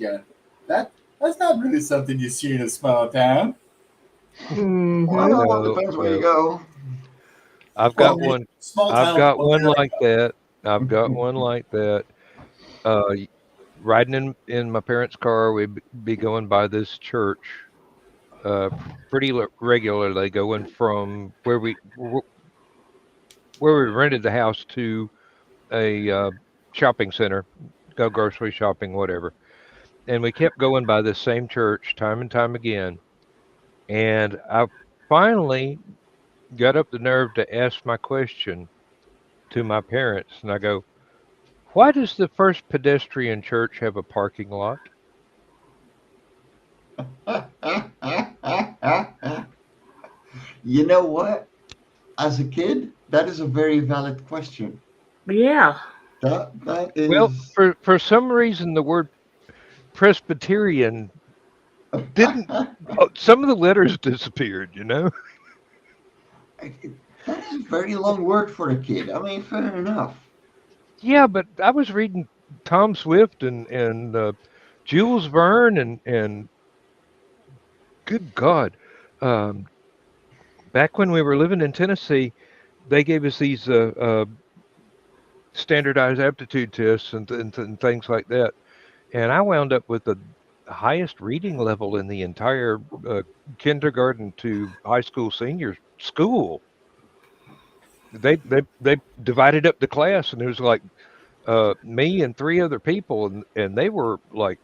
Speaker 3: that that's not really something you see in a small town.
Speaker 2: mm-hmm.
Speaker 5: Well,
Speaker 1: No,
Speaker 5: depends where you
Speaker 1: no.
Speaker 5: go.
Speaker 1: I've
Speaker 3: Well,
Speaker 1: got one.
Speaker 3: small
Speaker 1: I've
Speaker 3: town
Speaker 1: got one
Speaker 3: America.
Speaker 1: like that. I've got one like that. Y- Riding in my parents' car, we'd be going by this church pretty regularly, going from where we rented the house to a shopping center, go grocery shopping, whatever. And we kept going by this same church time and time again. And I finally got up the nerve to ask my question to my parents, and I go, "Why does the First Pedestrian Church have a parking lot?"
Speaker 5: You know what? As a kid, that is a very valid question.
Speaker 2: Yeah.
Speaker 5: That
Speaker 1: Well,
Speaker 5: is.
Speaker 1: for some reason, the word Presbyterian didn't. Some of the letters disappeared.
Speaker 5: That is a very long word for a kid. I mean, fair enough.
Speaker 1: Yeah, but I was reading Tom Swift and Jules Verne and good God, um, back when we were living in Tennessee, they gave us these standardized aptitude tests and things like that, and I wound up with the highest reading level in the entire kindergarten to high school senior school. They divided up the class, and it was like me and three other people, and they were like,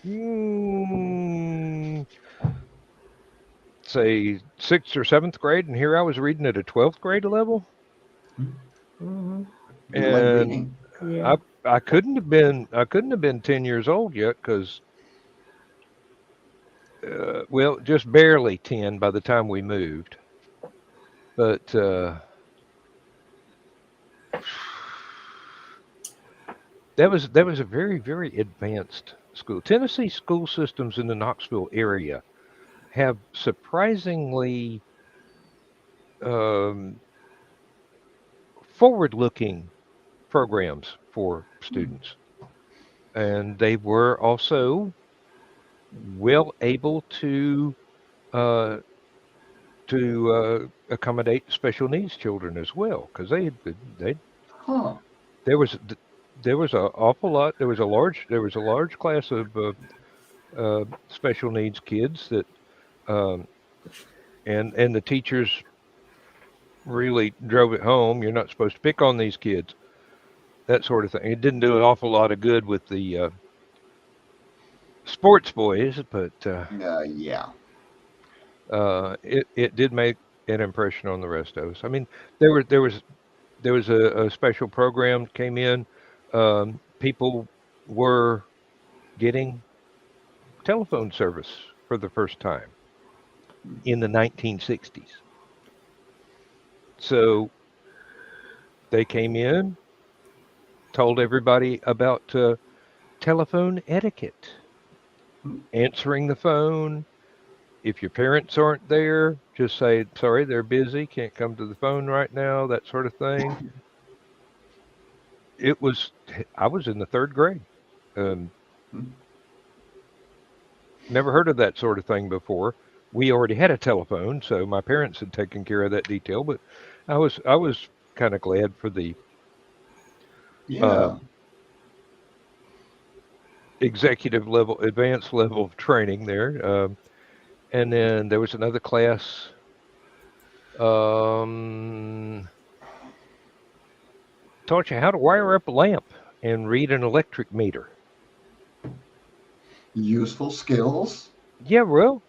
Speaker 1: mm, say sixth or seventh grade, and here I was reading at a 12th grade level,
Speaker 2: Mm-hmm.
Speaker 5: You like
Speaker 1: and
Speaker 5: reading?
Speaker 1: I
Speaker 2: Yeah.
Speaker 1: I couldn't have been 10 years old yet because well, just barely 10 by the time we moved, but that was a very advanced school. Tennessee school systems in the Knoxville area have surprisingly um, forward-looking programs for students, and they were also well able uh, to accommodate special needs children as well, because they
Speaker 5: Huh.
Speaker 1: there was there was an awful lot. There was a large class of special needs kids that um, and the teachers really drove it home. You're not supposed to pick on these kids, that sort of thing. It didn't do an awful lot of good with the sports boys, but
Speaker 5: Yeah.
Speaker 1: it did make an impression on the rest of us. I mean, there was a special program that came in. People were getting telephone service for the first time in the 1960s. So they came in, told everybody about telephone etiquette, answering the phone. If your parents aren't there, just say, sorry, they're busy, can't come to the phone right now, that sort of thing. It was, I was in the third grade. Um, Never heard of that sort of thing before. We already had a telephone, so my parents had taken care of that detail, but I was kind of glad for the
Speaker 5: Yeah.
Speaker 1: um, executive level, advanced level of training there. And then there was another class um, taught you how to wire up a lamp and read an electric meter.
Speaker 5: Useful skills.
Speaker 1: Yeah, well,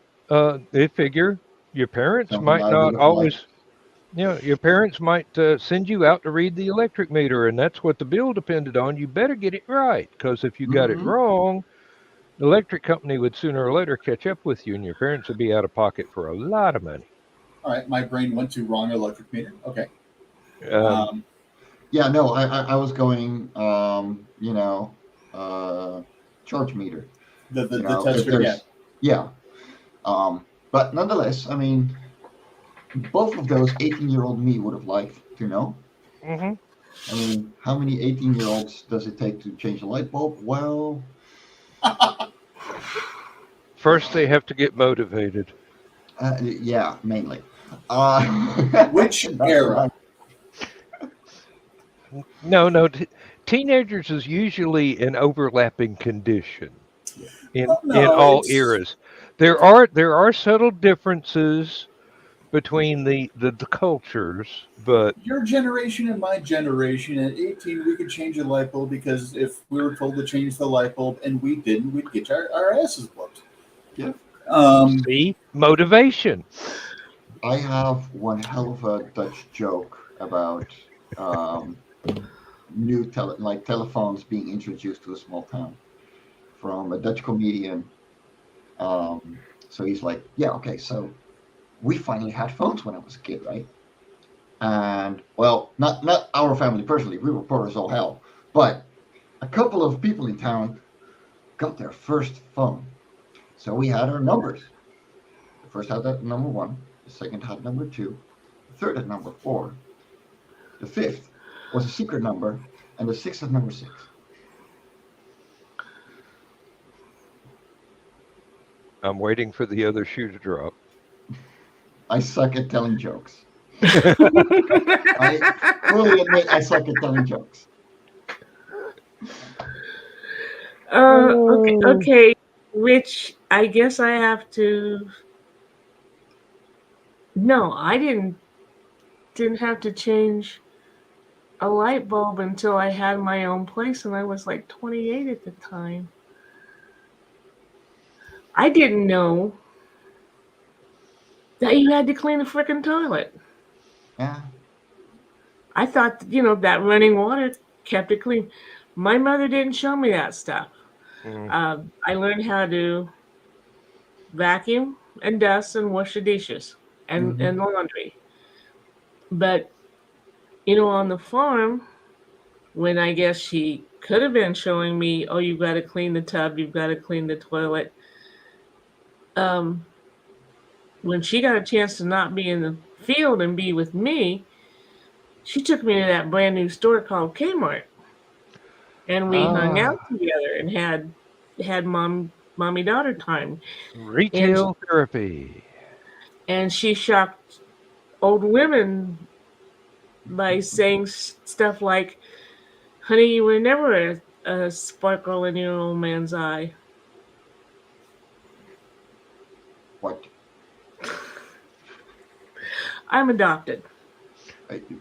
Speaker 1: they figure your parents
Speaker 5: Something
Speaker 1: might
Speaker 5: I would
Speaker 1: not
Speaker 5: have liked.
Speaker 1: always, your parents might send you out to read the electric meter, and that's what the bill depended on. You better get it right, because if you got it
Speaker 5: Hmm.
Speaker 1: wrong, the electric company would sooner or later catch up with you, and your parents would be out of pocket for a lot of money.
Speaker 3: All right, my brain went to wrong electric meter. Okay.
Speaker 1: Um,
Speaker 3: Um,
Speaker 5: Yeah, no, I was going, uh, charge meter.
Speaker 3: The
Speaker 5: You know, if
Speaker 3: tester, yeah.
Speaker 5: there's yeah. But nonetheless, I mean, both of those 18-year-old me would have liked to know.
Speaker 1: Hmm.
Speaker 5: I mean, how many 18-year-olds does it take to change a light bulb? Well,
Speaker 1: First, they have to get motivated.
Speaker 5: yeah, mainly.
Speaker 3: Which
Speaker 5: That's
Speaker 3: era?
Speaker 5: right.
Speaker 1: No, no. Teenagers is usually an overlapping condition
Speaker 5: Yeah.
Speaker 1: in
Speaker 3: Well, no,
Speaker 1: all
Speaker 3: it's
Speaker 1: eras. There are subtle differences between the cultures, but
Speaker 3: your generation and my generation. At 18, we could change a light bulb because if we were told to change the light bulb and we didn't, we'd get our asses whooped.
Speaker 5: Yeah.
Speaker 3: Um,
Speaker 1: see, motivation.
Speaker 5: I have one hell of a Dutch joke about um, like telephones being introduced to a small town from a Dutch comedian. So he's like, yeah, okay, so we finally had phones when I was a kid, right? And well, not our family personally, we were poor as all hell, but a couple of people in town got their first phone. So we had our numbers. The first had that number one, the second had number two, the third had number four, the fifth was a secret number, and the sixth had number six.
Speaker 1: I'm waiting for the other shoe to drop.
Speaker 5: I suck at telling jokes. I fully admit I suck at telling jokes.
Speaker 2: Okay, okay. Which I guess I have to. No, I didn't have to change a light bulb until I had my own place, and I was like 28 at the time. I didn't know that you had to clean the frickin' toilet.
Speaker 5: Yeah.
Speaker 2: I thought, that running water kept it clean. My mother didn't show me that stuff.
Speaker 1: Mm.
Speaker 2: I learned how to vacuum and dust and wash the dishes
Speaker 5: Mm-hmm.
Speaker 2: and laundry. But, on the farm, when I guess she could have been showing me, oh, you've got to clean the tub, you've got to clean the toilet. Um, when she got a chance to not be in the field and be with me, she took me to that brand new store called Kmart, and we hung
Speaker 1: Ah,
Speaker 2: out together and had mommy daughter time, and
Speaker 1: retail therapy.
Speaker 2: she shocked old women by saying stuff like, "Honey, you were never a sparkle in your old man's eye."
Speaker 5: What?
Speaker 2: I'm adopted,
Speaker 5: I,
Speaker 1: The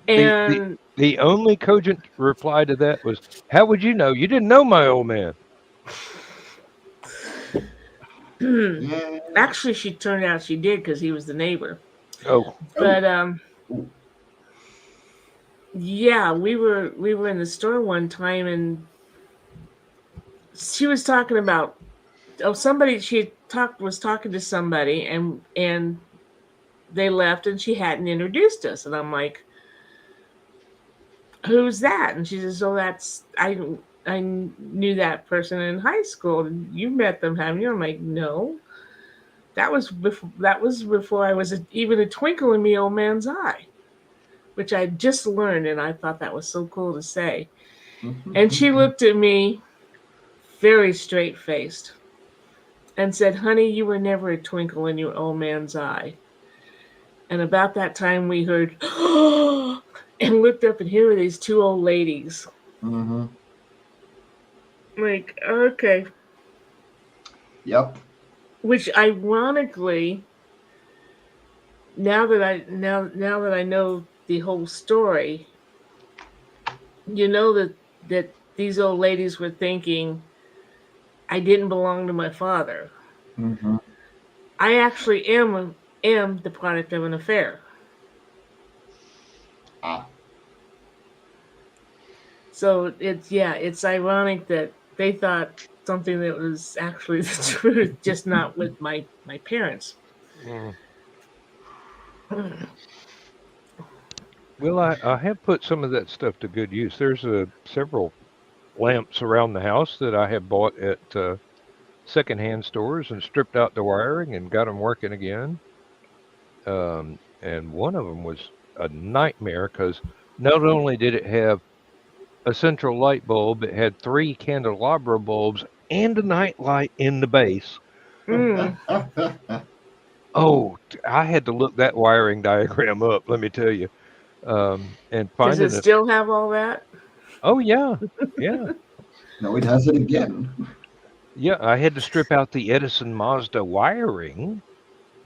Speaker 1: the
Speaker 2: and
Speaker 1: the only cogent reply to that was, "How would you know? You didn't know my old man."
Speaker 5: yeah.
Speaker 2: actually, she turned out she did because he was the neighbor.
Speaker 1: Oh,
Speaker 3: oh,
Speaker 2: But
Speaker 5: Ooh.
Speaker 2: yeah, we were in the store one time, and she was talking about, somebody she talked was talking to somebody, and they left, and she hadn't introduced us, and I'm like, "Who's that?" And she says, "Oh, that's I knew that person in high school. You met them, haven't you?" I'm like, "No, that was before I was even a twinkle in me old man's eye," which I just learned, and I thought that was so cool to say. And she looked at me very straight faced and said, "Honey, you were never a twinkle in your old man's eye." And about that time, we heard, and looked up, and here were these two old ladies.
Speaker 5: Mm-hmm.
Speaker 2: Like, okay.
Speaker 5: Yep.
Speaker 2: Which ironically, now that I know the whole story, that these old ladies were thinking I didn't belong to my father.
Speaker 5: Mm-hmm.
Speaker 2: I actually am the product of an affair.
Speaker 5: Ah.
Speaker 2: So it's ironic that they thought something that was actually the truth, just not with my parents.
Speaker 1: mm. Well, I have put some of that stuff to good use. There's several lamps around the house that I had bought at secondhand stores and stripped out the wiring and got them working again. And one of them was a nightmare because not only did it have a central light bulb, it had three candelabra bulbs and a night light in the base.
Speaker 2: Mm.
Speaker 1: Oh, I had to look that wiring diagram up, let me tell you. And
Speaker 2: Does it
Speaker 1: finding it.
Speaker 2: still have all that?
Speaker 1: Oh, yeah. Yeah.
Speaker 5: No, it has it again.
Speaker 1: Yeah. I had to strip out the Edison Mazda wiring.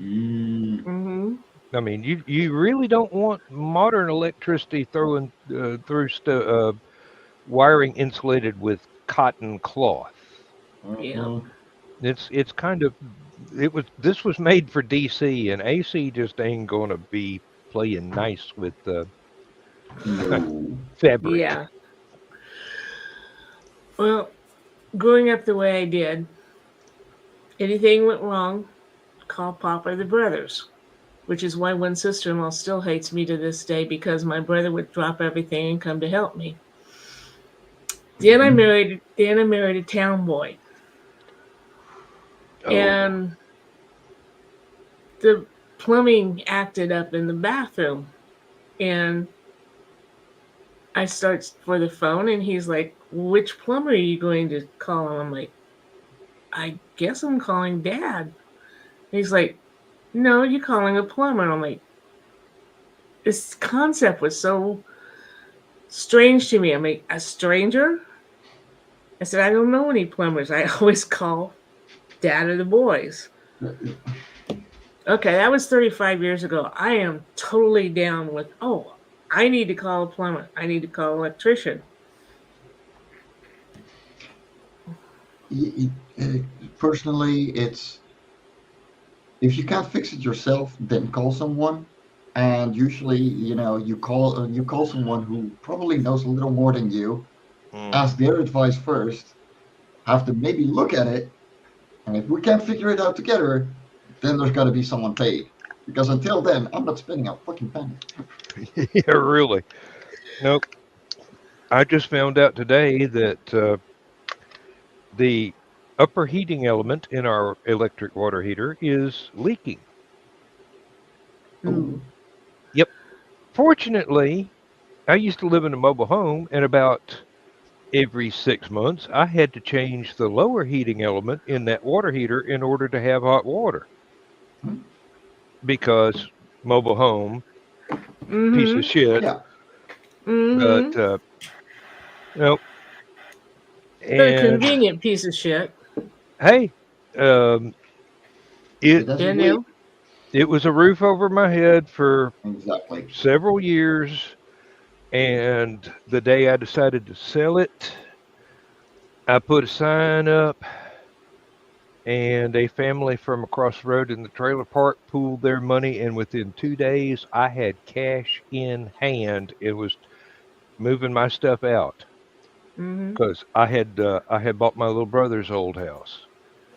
Speaker 5: Mm,
Speaker 2: Mm-hmm.
Speaker 1: I mean, you really don't want modern electricity throwing through wiring insulated with cotton cloth.
Speaker 2: Yeah.
Speaker 5: mm-mm.
Speaker 1: It's kind of this was made for DC, and AC just ain't gonna be playing nice with the
Speaker 5: No.
Speaker 1: fabric.
Speaker 2: Yeah. Well, growing up the way I did, anything went wrong, call Papa or the brothers, which is why one sister-in-law still hates me to this day because my brother would drop everything and come to help me.
Speaker 5: Mhm.
Speaker 2: Then I married a town boy,
Speaker 1: Oh,
Speaker 2: and the plumbing acted up in the bathroom, and I start for the phone, and he's like, "Which plumber are you going to call?" And I'm like, "I guess I'm calling Dad." And he's like, "No, you're calling a plumber." And I'm like, this concept was so strange to me. I'm like, a stranger? I said, I don't know any plumbers. I always call Dad or the boys. Okay, that was 35 years ago. I am totally down with, oh, I need to call a plumber. I need to call an electrician.
Speaker 5: Personally, it's if you can't fix it yourself, then call someone. And usually, you call someone who probably knows a little more than you.
Speaker 1: mm.
Speaker 5: Ask their advice first. Have them maybe look at it, and if we can't figure it out together, then there's got to be someone paid. Because until then, I'm not spending a fucking penny.
Speaker 1: Yeah, really. Nope. I just found out today that the upper heating element in our electric water heater is leaking.
Speaker 5: Oh,
Speaker 2: Hmm.
Speaker 1: Yep. Fortunately, I used to live in a mobile home, and about every 6 months, I had to change the lower heating element in that water heater in order to have hot water
Speaker 5: hmm,
Speaker 1: because mobile home, piece of
Speaker 2: Mm-hmm.
Speaker 1: shit.
Speaker 5: yeah.
Speaker 1: But
Speaker 2: Mm-hmm.
Speaker 1: nope.
Speaker 2: But a
Speaker 1: And
Speaker 2: convenient piece of shit.
Speaker 1: hey, um,
Speaker 5: If
Speaker 1: it
Speaker 5: it doesn't
Speaker 2: You
Speaker 5: leak,
Speaker 2: know?
Speaker 1: it was a roof over my head for
Speaker 5: exactly.
Speaker 1: several years, and the day I decided to sell it, I put a sign up, and a family from across the road in the trailer park pooled their money, and within 2 days, I had cash in hand. It was moving my stuff out
Speaker 2: Mm-hmm.
Speaker 1: because I had bought my little brother's old house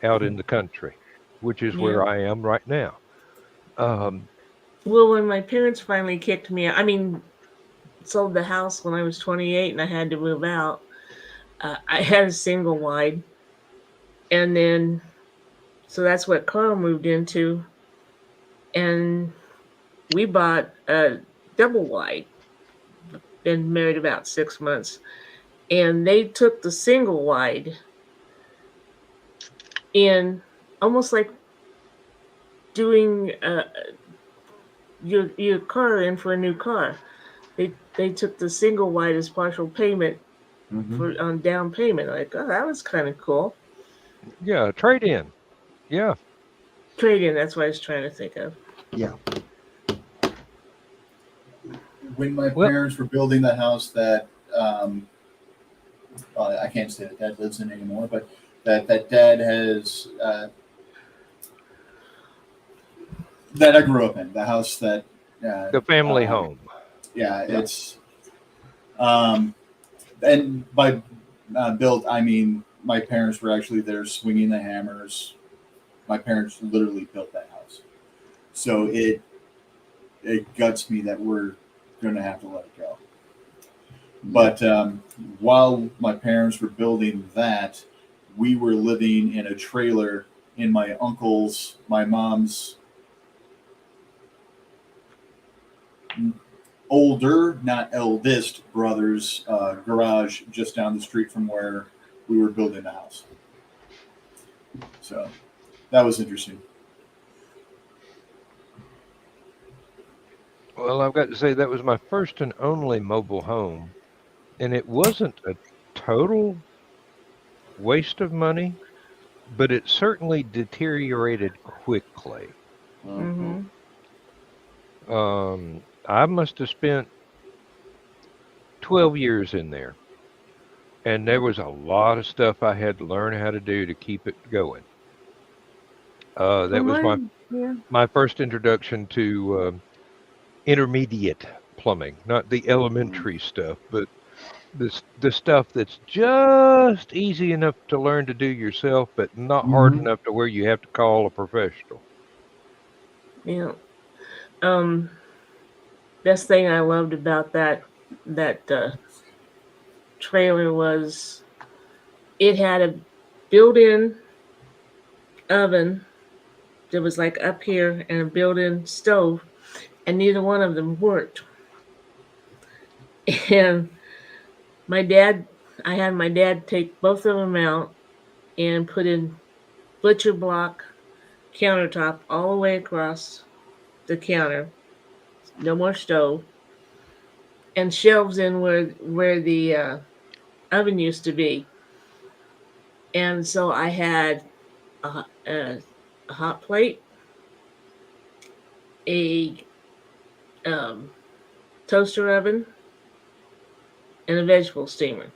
Speaker 1: out in the country, which is
Speaker 2: Yeah.
Speaker 1: where I am right now. Um,
Speaker 2: Well, when my parents finally kicked me out, I mean, sold the house when I was 28 and I had to move out. I had a single wide, and then so that's what Carl moved into, and we bought a double wide. Been married about 6 months, and they took the single wide in almost like doing your car in for a new car. They took the single wide as partial payment
Speaker 5: Hmm.
Speaker 2: for on down payment. Like, oh, that was kind of cool.
Speaker 1: yeah, trade in. Yeah.
Speaker 2: Trade in. That's what I was trying to think of.
Speaker 5: Yeah.
Speaker 3: When my
Speaker 1: Well,
Speaker 3: parents were building the house that I can't say that Dad lives in anymore, but that Dad has that I grew up in, the house that uh,
Speaker 1: the family
Speaker 3: um,
Speaker 1: home.
Speaker 3: yeah,
Speaker 5: Yeah.
Speaker 3: it's um, and by built I mean my parents were actually there swinging the hammers. My parents literally built that house, so it guts me that we're going to have to let it go. But while my parents were building that, we were living in a trailer in my mom's older, not eldest brother's garage just down the street from where we were building the house. So that was interesting.
Speaker 1: Well, I've got to say that was my first and only mobile home, and it wasn't a total waste of money, but it certainly deteriorated quickly.
Speaker 2: Mm-hmm.
Speaker 1: I must have spent 12 years in there, and there was a lot of stuff I had to learn how to do to keep it going.
Speaker 2: Well,
Speaker 1: That was
Speaker 2: mine, yeah.
Speaker 1: my first introduction to intermediate plumbing, not the elementary stuff, but the stuff that's just easy enough to learn to do yourself, but not hard
Speaker 5: Mm-hmm.
Speaker 1: enough to where you have to call a professional.
Speaker 2: Yeah. Um, best thing I loved about that trailer was it had a built-in oven that was like up here and a built-in stove, and neither one of them worked. And my dad, I had my dad take both of them out and put in butcher block countertop all the way across the counter. No more stove, and shelves in where the oven used to be. And so I had a hot plate, a um, toaster oven, and a vegetable steamer.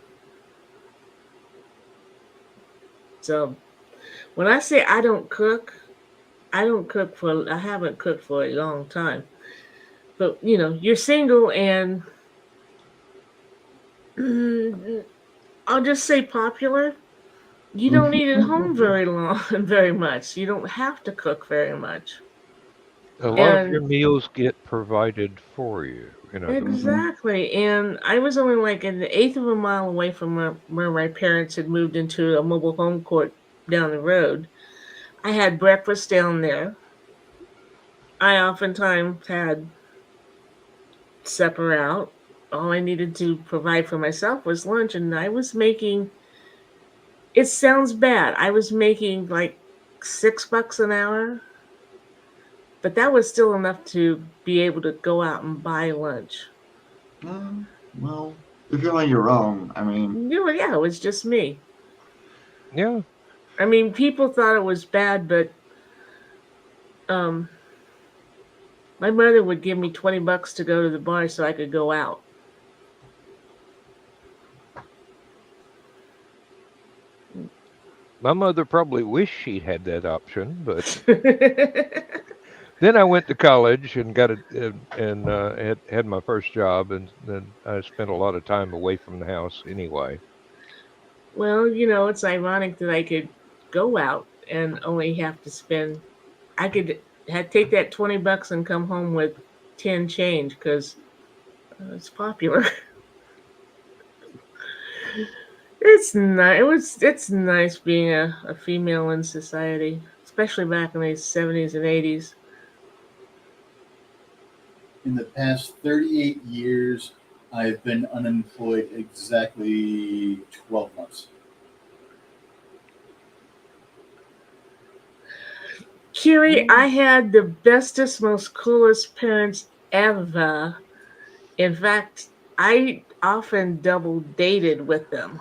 Speaker 2: So when I say I don't cook for, I haven't cooked for a long time. But you're single and I'll just say popular. You don't eat at home very long, very much. You don't have to cook very much.
Speaker 1: A lot of your
Speaker 2: And
Speaker 1: meals get provided for you, in other words.
Speaker 2: exactly. And I was only like an eighth of a mile away from where my parents had moved into a mobile home court down the road. I had breakfast down there. I oftentimes had supper out. All I needed to provide for myself was lunch, and I was making. It sounds bad. I was making like $6 an hour, but that was still enough to be able to go out and buy lunch.
Speaker 5: Well, if you're on your own, I mean,
Speaker 2: Yeah, it was just me.
Speaker 1: Yeah.
Speaker 2: I mean, people thought it was bad, but um, my mother would give me $20 to go to the bar so I could go out.
Speaker 1: My mother probably wished she had that option, but then I went to college and got it and had my first job, and then I spent a lot of time away from the house anyway.
Speaker 2: Well, it's ironic that I could go out and only have to spend. I could take that $20 and come home with 10 change because it's popular. It's nice. It's nice being a female in society, especially back in the 70s and 80s.
Speaker 3: In the past 38 years, I've been unemployed exactly 12 months.
Speaker 2: Kiri, I had the bestest, most coolest parents ever. In fact, I often double dated with them.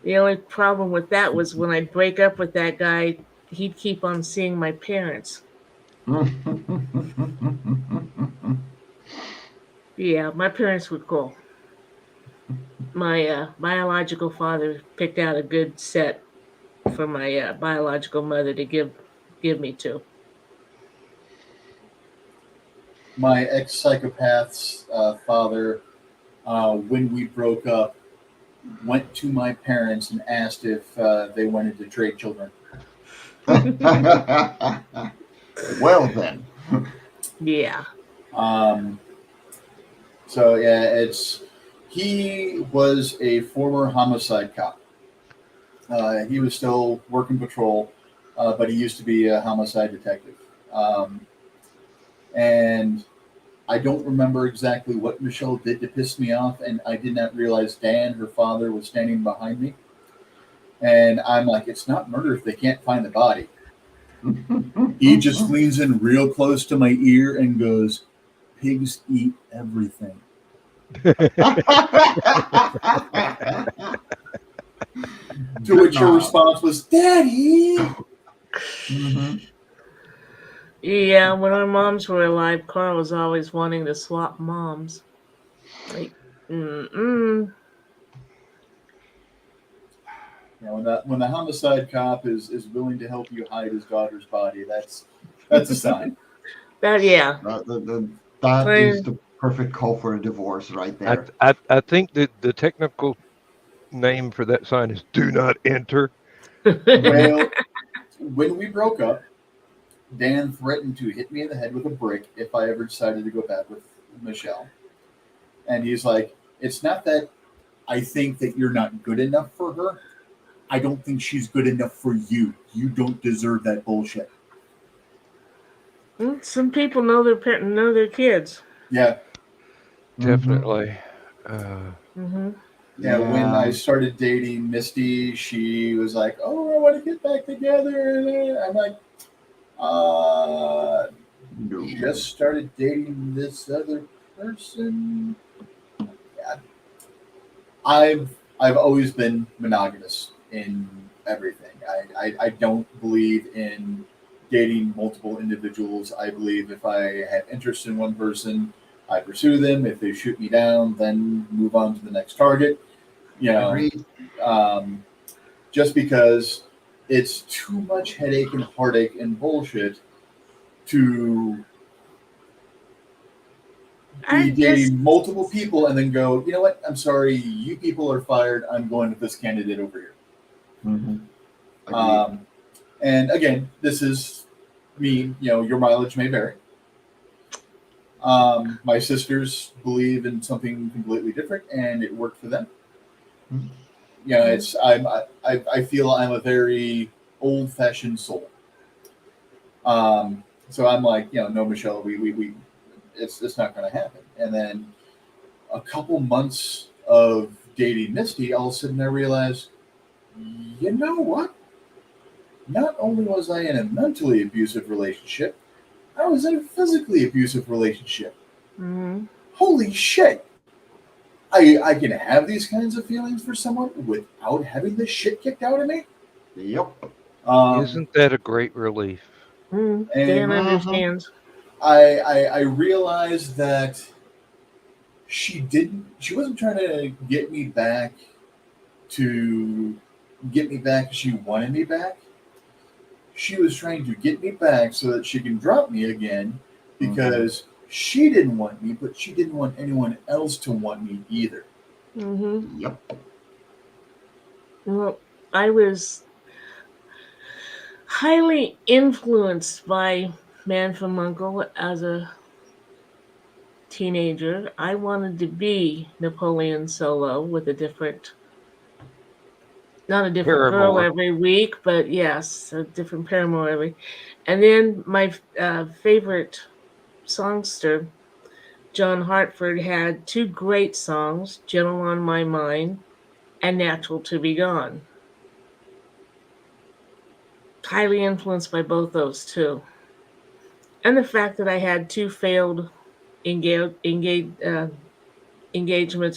Speaker 2: The only problem with that was when I'd break up with that guy, he'd keep on seeing my parents. Yeah, my parents were cool. My biological father picked out a good set for my biological mother to give me to.
Speaker 3: My ex psychopath's father, when we broke up, went to my parents and asked if they wanted to trade children.
Speaker 5: Well then.
Speaker 2: Yeah.
Speaker 3: So yeah, He was a former homicide cop. He was still working patrol, but he used to be a homicide detective. And I don't remember exactly what Michelle did to piss me off, and I did not realize Dan, her father, was standing behind me. And I'm like, it's not murder if they can't find the body. He just leans in real close to my ear and goes, pigs eat everything. To which your response was, Daddy!
Speaker 5: Mhm.
Speaker 2: Yeah, when our moms were alive, Carl was always wanting to swap moms. Like, mm-mm.
Speaker 3: You know, when the homicide cop is willing to help you hide his daughter's body, that's a sign.
Speaker 2: That, yeah.
Speaker 5: That is the perfect call for a divorce right there.
Speaker 1: I think that the technical name for that sign is "Do not enter."
Speaker 3: Well, when we broke up, Dan threatened to hit me in the head with a brick if I ever decided to go back with Michelle. And he's like, it's not that I think that you're not good enough for her. I don't think she's good enough for you. You don't deserve that bullshit.
Speaker 2: Some people know know their kids.
Speaker 3: Yeah.
Speaker 1: Definitely.
Speaker 2: Mm-hmm.
Speaker 3: Yeah, when I
Speaker 5: Yeah.
Speaker 3: started dating Misty, she was like, "Oh, I want to get back together." And I'm like,
Speaker 5: No.
Speaker 3: just started dating this other person." Yeah. I've always been monogamous in everything. I don't believe in dating multiple individuals. I believe if I have interest in one person, I pursue them. If they shoot me down, then move on to the next target. You know,
Speaker 5: Agreed.
Speaker 3: just because it's too much headache and heartache and bullshit to
Speaker 2: I
Speaker 3: be
Speaker 2: just,
Speaker 3: dating multiple people and then go, you know what? I'm sorry, you people are fired. I'm going with this candidate over here.
Speaker 5: Mm-hmm. Agreed.
Speaker 3: And again, this is me. You know, your mileage may vary. My sisters believe in something completely different, and it worked for them.
Speaker 5: Mhm.
Speaker 3: You know, I feel I'm a very old fashioned soul. So I'm like, you know, no, Michelle, we it's not going to happen. And then a couple months of dating Misty, all of a sudden I realized, you know what? Not only was I in a mentally abusive relationship, I was in a physically abusive relationship.
Speaker 2: mm-hmm.
Speaker 3: Holy shit! I can have these kinds of feelings for someone without having the shit kicked out of me.
Speaker 5: Yep.
Speaker 3: Um,
Speaker 1: Isn't that a great relief?
Speaker 2: Dan
Speaker 3: and
Speaker 5: Mhm.
Speaker 2: understands.
Speaker 3: I realized that she wasn't trying to get me back to get me back because she wanted me back. She was trying to get me back so that she can drop me again because she didn't want me, but she didn't want anyone else to want me either.
Speaker 2: Mm-hmm.
Speaker 5: Yep.
Speaker 2: Well, I was highly influenced by Man from Uncle as a teenager. I wanted to be Napoleon Solo with not a different girl
Speaker 1: Paramore.
Speaker 2: every week, but yes, a different paramour every. And then my favorite songster, John Hartford, had two great songs, Gentle on My Mind and Natural to Be Gone. Highly influenced by both those two. And the fact that I had two failed engagements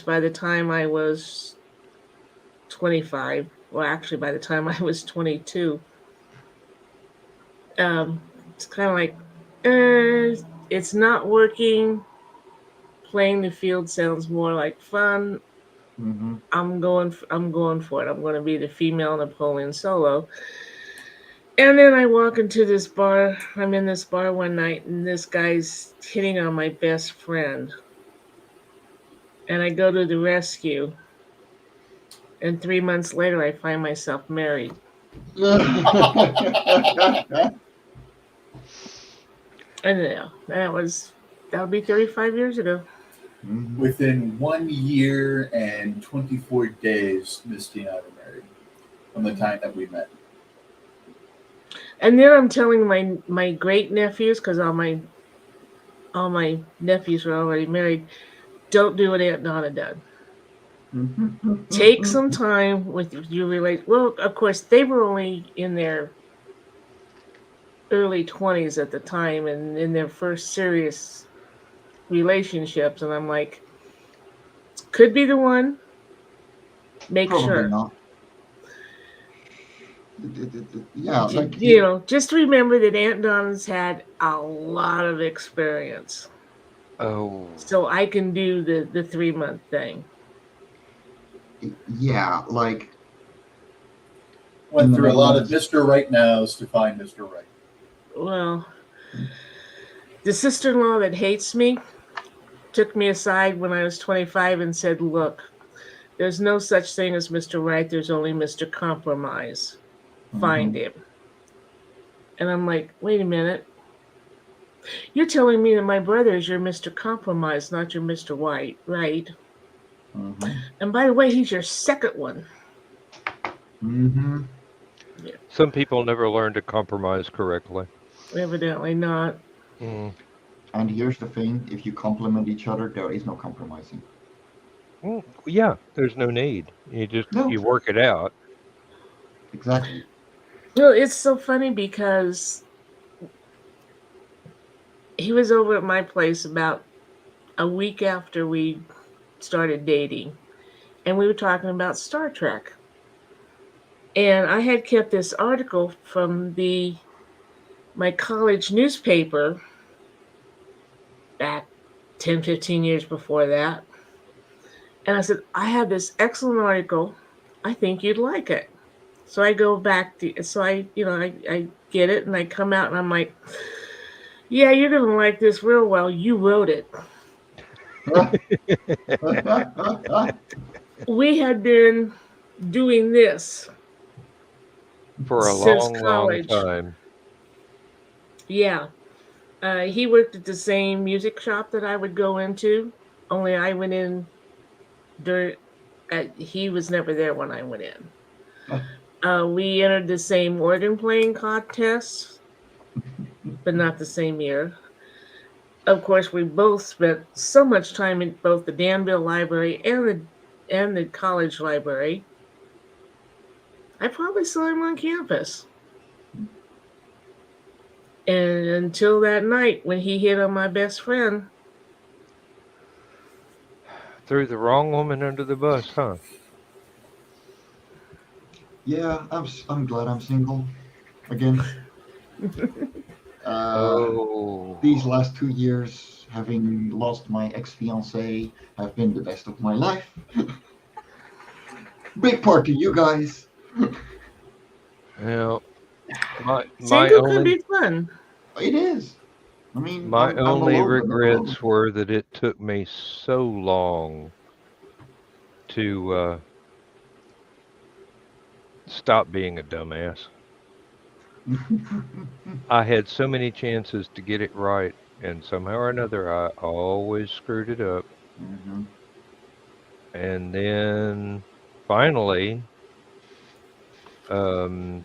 Speaker 2: by the time I was 25. Well, actually, by the time I was 22. It's kind of like, it's not working. Playing the field sounds more like fun.
Speaker 5: Mm-hmm.
Speaker 2: I'm going for it. I'm going to be the female Napoleon Solo. And then I walk into this bar. I'm in this bar one night, and this guy's hitting on my best friend. And I go to the rescue. And 3 months later, I find myself married. And yeah, that'll be 35 years ago.
Speaker 5: Mhm.
Speaker 3: Within 1 year and 24 days, Misty and I were married from the time that we met.
Speaker 2: And then I'm telling my great nephews, because all my nephews were already married, don't do what Aunt Donna did. Take some time with your relate. Well, of course, they were only in their early 20s at the time and in their first serious relationships. And I'm like, could be the one. Make
Speaker 5: Probably
Speaker 2: sure.
Speaker 5: not. Yeah, like
Speaker 2: Just remember that Aunt Donna's had a lot of experience.
Speaker 1: Oh,
Speaker 2: So I can do the 3 month thing.
Speaker 5: yeah, like in
Speaker 3: Went
Speaker 5: the
Speaker 3: through a lot of
Speaker 5: Netherlands.
Speaker 3: Mr. Right Nows to find Mr. Right.
Speaker 2: Well, the sister in law that hates me took me aside when I was 25 and said, "Look, there's no such thing as Mr. Right, there's only Mr. Compromise. Find
Speaker 5: Mhm.
Speaker 2: him." And I'm like, wait a minute. You're telling me that my brother is your Mr. Compromise, not your Mr. White, right?
Speaker 5: Mhm.
Speaker 2: And by the way, he's your second one.
Speaker 5: Mhm.
Speaker 2: Yeah,
Speaker 1: some people never learn to compromise correctly.
Speaker 2: evidently not.
Speaker 1: Mm.
Speaker 5: And here's the thing: if you complement each other, there is no compromising.
Speaker 1: Yeah, there's no need.
Speaker 5: No,
Speaker 1: You work it out.
Speaker 5: exactly.
Speaker 2: Well, it's so funny because he was over at my place about a week after we started dating, and we were talking about Star Trek. And I had kept this article from the my college newspaper back 10, 15 years before that. And I said, I have this excellent article. I think you'd like it. So I go back to, so I get it and I come out and I'm like, yeah, you're going to like this real well. You wrote it. We had been doing this
Speaker 1: For a
Speaker 2: since
Speaker 1: long, long
Speaker 2: college.
Speaker 1: time.
Speaker 2: Yeah. He worked at the same music shop that I would go into, only I went in during, he was never there when I went in. We entered the same organ playing contest, but not the same year. Of course, we both spent so much time in both the Danville Library and the college library. I probably saw him on campus. And until that night when he hit on my best friend,
Speaker 1: Threw the wrong woman under the bus, huh?
Speaker 5: Yeah, I'm glad I'm single again. Uh,
Speaker 1: Oh,
Speaker 5: these last 2 years, having lost my ex-fiance, have been the best of my life. Big part to you guys.
Speaker 1: well, my
Speaker 2: single could
Speaker 1: only
Speaker 2: be fun.
Speaker 5: It is. I mean,
Speaker 1: my
Speaker 5: I'm
Speaker 1: only
Speaker 5: alone, but not alone.
Speaker 1: regrets were that it took me so long to stop being a dumbass. I had so many chances to get it right, and somehow or another, I always screwed it up.
Speaker 5: Mhm.
Speaker 1: And then finally, um,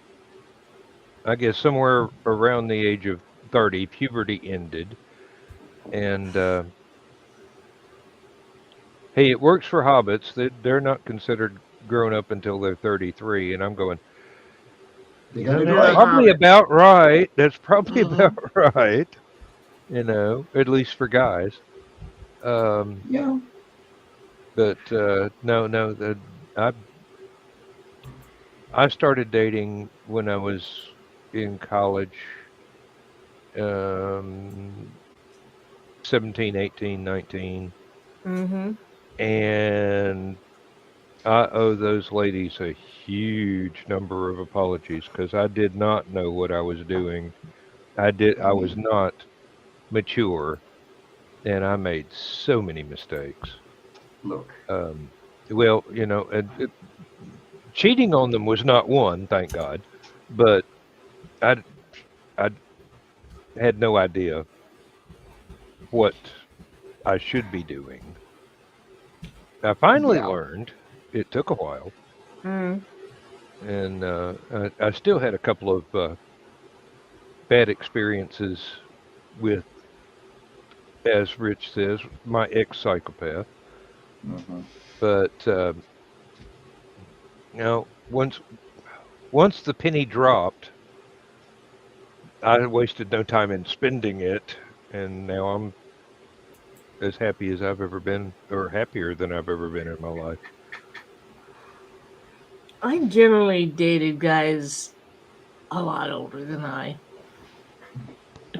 Speaker 1: I guess somewhere around the age of 30, puberty ended. And hey, it works for hobbits. They're not considered grown up until they're 33. And I'm going,
Speaker 5: They got it
Speaker 1: that's
Speaker 2: Not a
Speaker 5: right.
Speaker 1: probably
Speaker 2: hobbit.
Speaker 1: about right. That's probably about
Speaker 5: Mhm.
Speaker 1: right. At least for guys. Um,
Speaker 5: Yeah.
Speaker 1: but no, no, I I started dating when I was in college, um, 17, 18, 19,
Speaker 2: Mm-hmm.
Speaker 1: and I owe those ladies a huge number of apologies because I did not know what I was doing. I was not mature, and I made so many mistakes.
Speaker 5: Look.
Speaker 1: Um, well, cheating on them was not one, thank God, but I I had no idea what I should be doing. I finally
Speaker 5: Yeah.
Speaker 1: learned. It took a while,
Speaker 2: Mm.
Speaker 1: and I still had a couple of bad experiences with, as Rich says, my ex psychopath.
Speaker 5: Hmm.
Speaker 1: But you know, once the penny dropped, I wasted no time in spending it, and now I'm as happy as I've ever been, or happier than I've ever been in my life.
Speaker 2: I generally dated guys a lot older than I.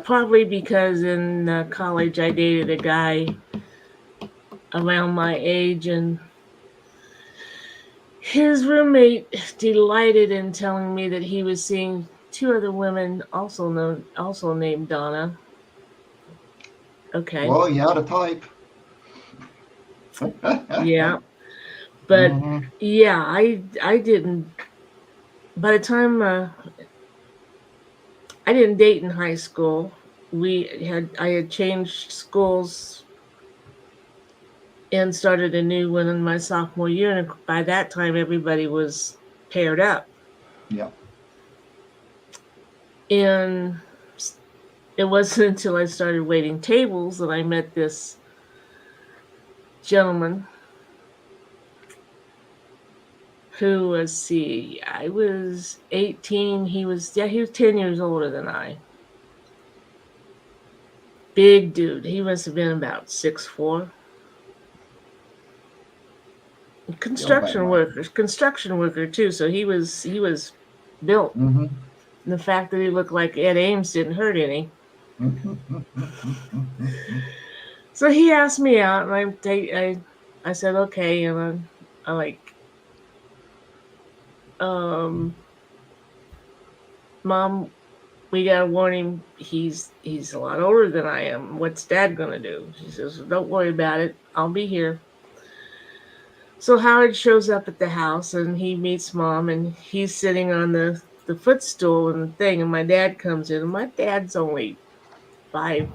Speaker 2: Probably because in college I dated a guy around my age, and his roommate delighted in telling me that he was seeing two other women also named Donna. Okay,
Speaker 5: Well, yeah, the type.
Speaker 2: yeah, but
Speaker 5: Hmm.
Speaker 2: yeah, I didn't. By the time I didn't date in high school, I had changed schools and started a new one in my sophomore year, and by that time everybody was paired up,
Speaker 5: Yeah.
Speaker 2: and it wasn't until I started waiting tables that I met this gentleman who was, see, I was 18, he was 10 years older than I. Big dude. He must have been about 6'4".
Speaker 5: Still bad man.
Speaker 2: Construction worker too, so he was built.
Speaker 5: Hmm.
Speaker 2: And the fact that he looked like Ed Ames didn't hurt any. So he asked me out, and I said okay, and I like, um, Mom, we gotta warn him. He's a lot older than I am. What's Dad gonna do? She says, don't worry about it. I'll be here. So Howard shows up at the house, and he meets Mom, and he's sitting on the footstool and the thing, and my dad comes in, and my dad's only 5'4",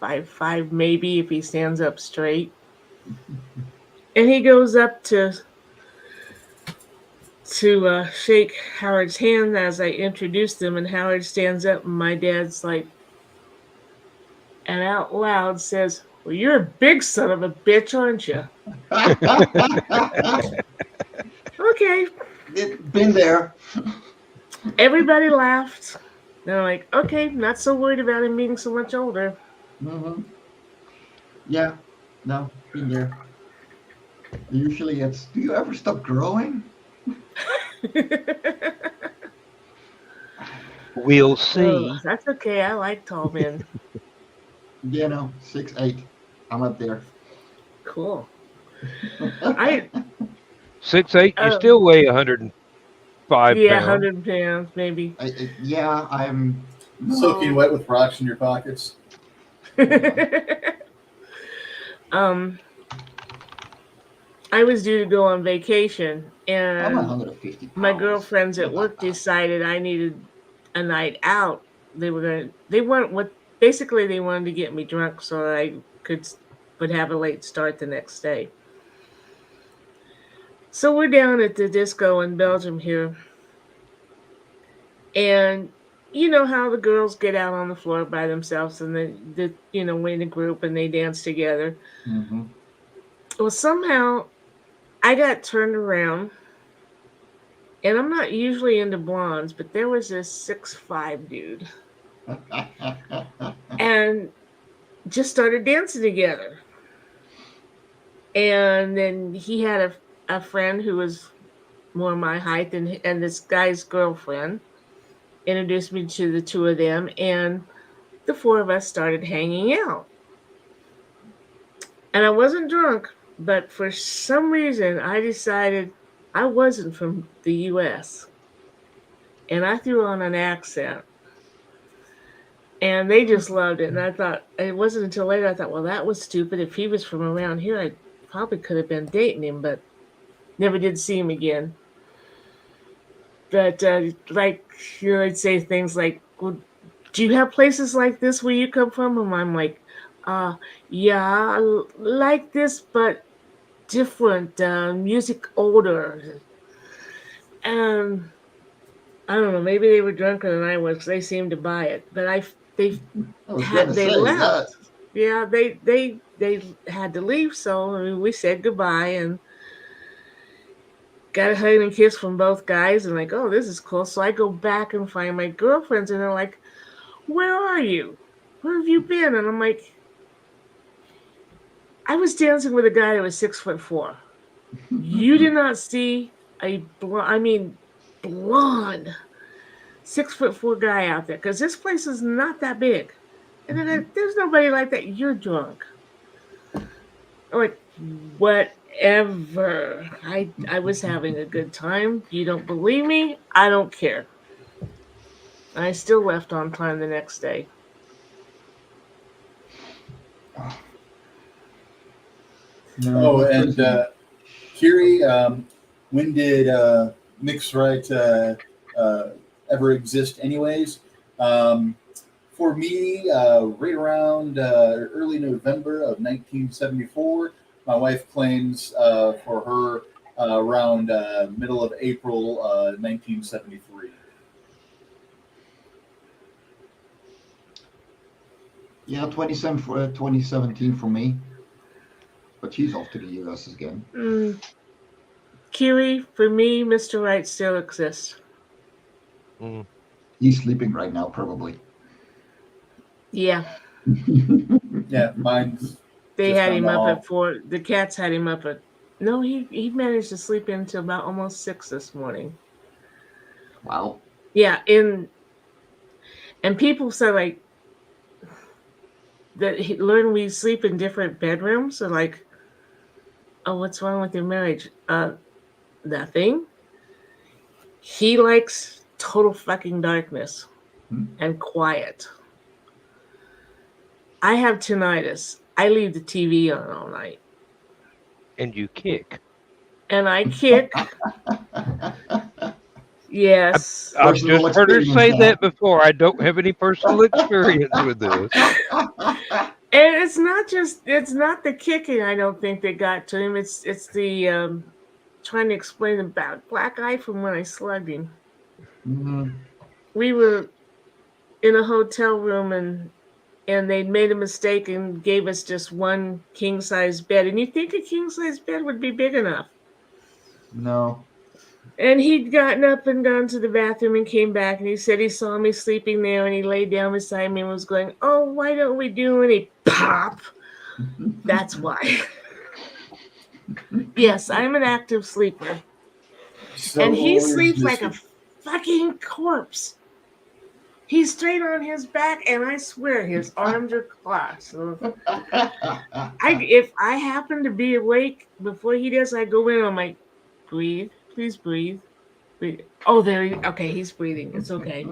Speaker 2: 5'5", maybe if he stands up straight. And he goes up to shake Howard's hand as I introduced him, and Howard stands up, and my dad's like, and out loud says, "Well, you're a big son of a bitch, aren't you?" Okay.
Speaker 5: Been there.
Speaker 2: Everybody laughed. They're like, okay, not so worried about him being so much older.
Speaker 5: Hmm. Yeah. No, been there. Usually it's, do you ever stop growing?
Speaker 1: We'll
Speaker 2: Oh,
Speaker 1: see.
Speaker 2: that's okay. I like tall men.
Speaker 5: 6'8". I'm up there.
Speaker 2: Cool. I
Speaker 1: 6'8", you
Speaker 2: um
Speaker 1: still weigh 105
Speaker 2: yeah,
Speaker 1: pounds.
Speaker 2: 100 pounds maybe.
Speaker 5: Yeah, I'm.
Speaker 3: Soaking
Speaker 5: No.
Speaker 3: wet with rocks in your pockets.
Speaker 5: Yeah.
Speaker 2: um, I was due to go on vacation,
Speaker 5: I'm
Speaker 2: and
Speaker 5: 150
Speaker 2: my
Speaker 5: pounds.
Speaker 2: girlfriends at
Speaker 5: Not that
Speaker 2: work
Speaker 5: bad.
Speaker 2: decided I needed a night out. They weren't what basically they wanted to get me drunk so I would have a late start the next day. So we're down at the disco in Belgium here, and you know how the girls get out on the floor by themselves, and we're in a group and they dance together.
Speaker 5: Hmm.
Speaker 2: Well, somehow I got turned around, and I'm not usually into blondes, but there was this 6'5" dude, and just started dancing together. And then he had a friend who was more my height, and this guy's girlfriend introduced me to the two of them, and the four of us started hanging out. And I wasn't drunk, but for some reason I decided I wasn't from the US, and I threw on an accent, and they just loved it. And I thought, it wasn't until later I thought, well, that was stupid. If he was from around here, I probably could have been dating him, but never did see him again. But like, I'd say things like, well, do you have places like this where you come from? And I'm like, uh yeah, like this, but different music odor. And I don't know, maybe they were drunker than I was 'cause they seemed to buy it. But
Speaker 5: I was gonna
Speaker 2: they
Speaker 5: say that.
Speaker 2: left. Yeah, they had to leave, so I mean, we said goodbye and got a hug and kiss from both guys and like, oh, this is cool. So I go back and find my girlfriends and they're like, where are you? Where have you been? And I'm like, I was dancing with a guy that was 6'4". You did not see a blonde 6'4" guy out there because this place is not that big. And they're like, there's nobody like that. You're drunk. I'm like, whatever. I was having a good time. You don't believe me? I don't care. I still left on time the next day.
Speaker 3: Oh, and Kiri, when did Mix Right ever exist, anyways? For me, right around early November of 1974, my wife claims for her around middle of April 1973.
Speaker 5: Yeah, 2017 for me. But she's off to the US again.
Speaker 2: Kiri, for me, Mr. Right still exists.
Speaker 5: He's sleeping right now, probably.
Speaker 2: Yeah.
Speaker 3: Yeah, mine's.
Speaker 2: They had him up at 4. The cats had him up at. No, he managed to sleep until about almost 6 this morning.
Speaker 5: Wow.
Speaker 2: Yeah, and people said like that he learned we sleep in different bedrooms. So like, oh, what's wrong with your marriage? Nothing. He likes total fucking darkness and quiet. I have tinnitus. I leave the TV on all night.
Speaker 1: And you kick.
Speaker 2: And I kick. Yes.
Speaker 1: I've just heard her say that before. I don't have any personal experience with this.
Speaker 2: And it's not the kicking, I don't think, that got to him. It's the trying to explain about black eye from when I slugged him.
Speaker 5: Mm-hmm.
Speaker 2: We were in a hotel room and they made a mistake and gave us just one king-size bed. And you'd think a king-size bed would be big enough.
Speaker 5: No.
Speaker 2: And he'd gotten up and gone to the bathroom and came back and he said he saw me sleeping there and he laid down beside me and was going, oh, why don't we do any pop? That's why. Yes, I'm an active sleeper.
Speaker 3: So
Speaker 2: and he sleeps like a fucking corpse. He's straight on his back, and I swear his arms are crossed. So if I happen to be awake before he does, I go in. I'm like, breathe, please breathe. Breathe. Oh, okay, he's breathing. It's okay.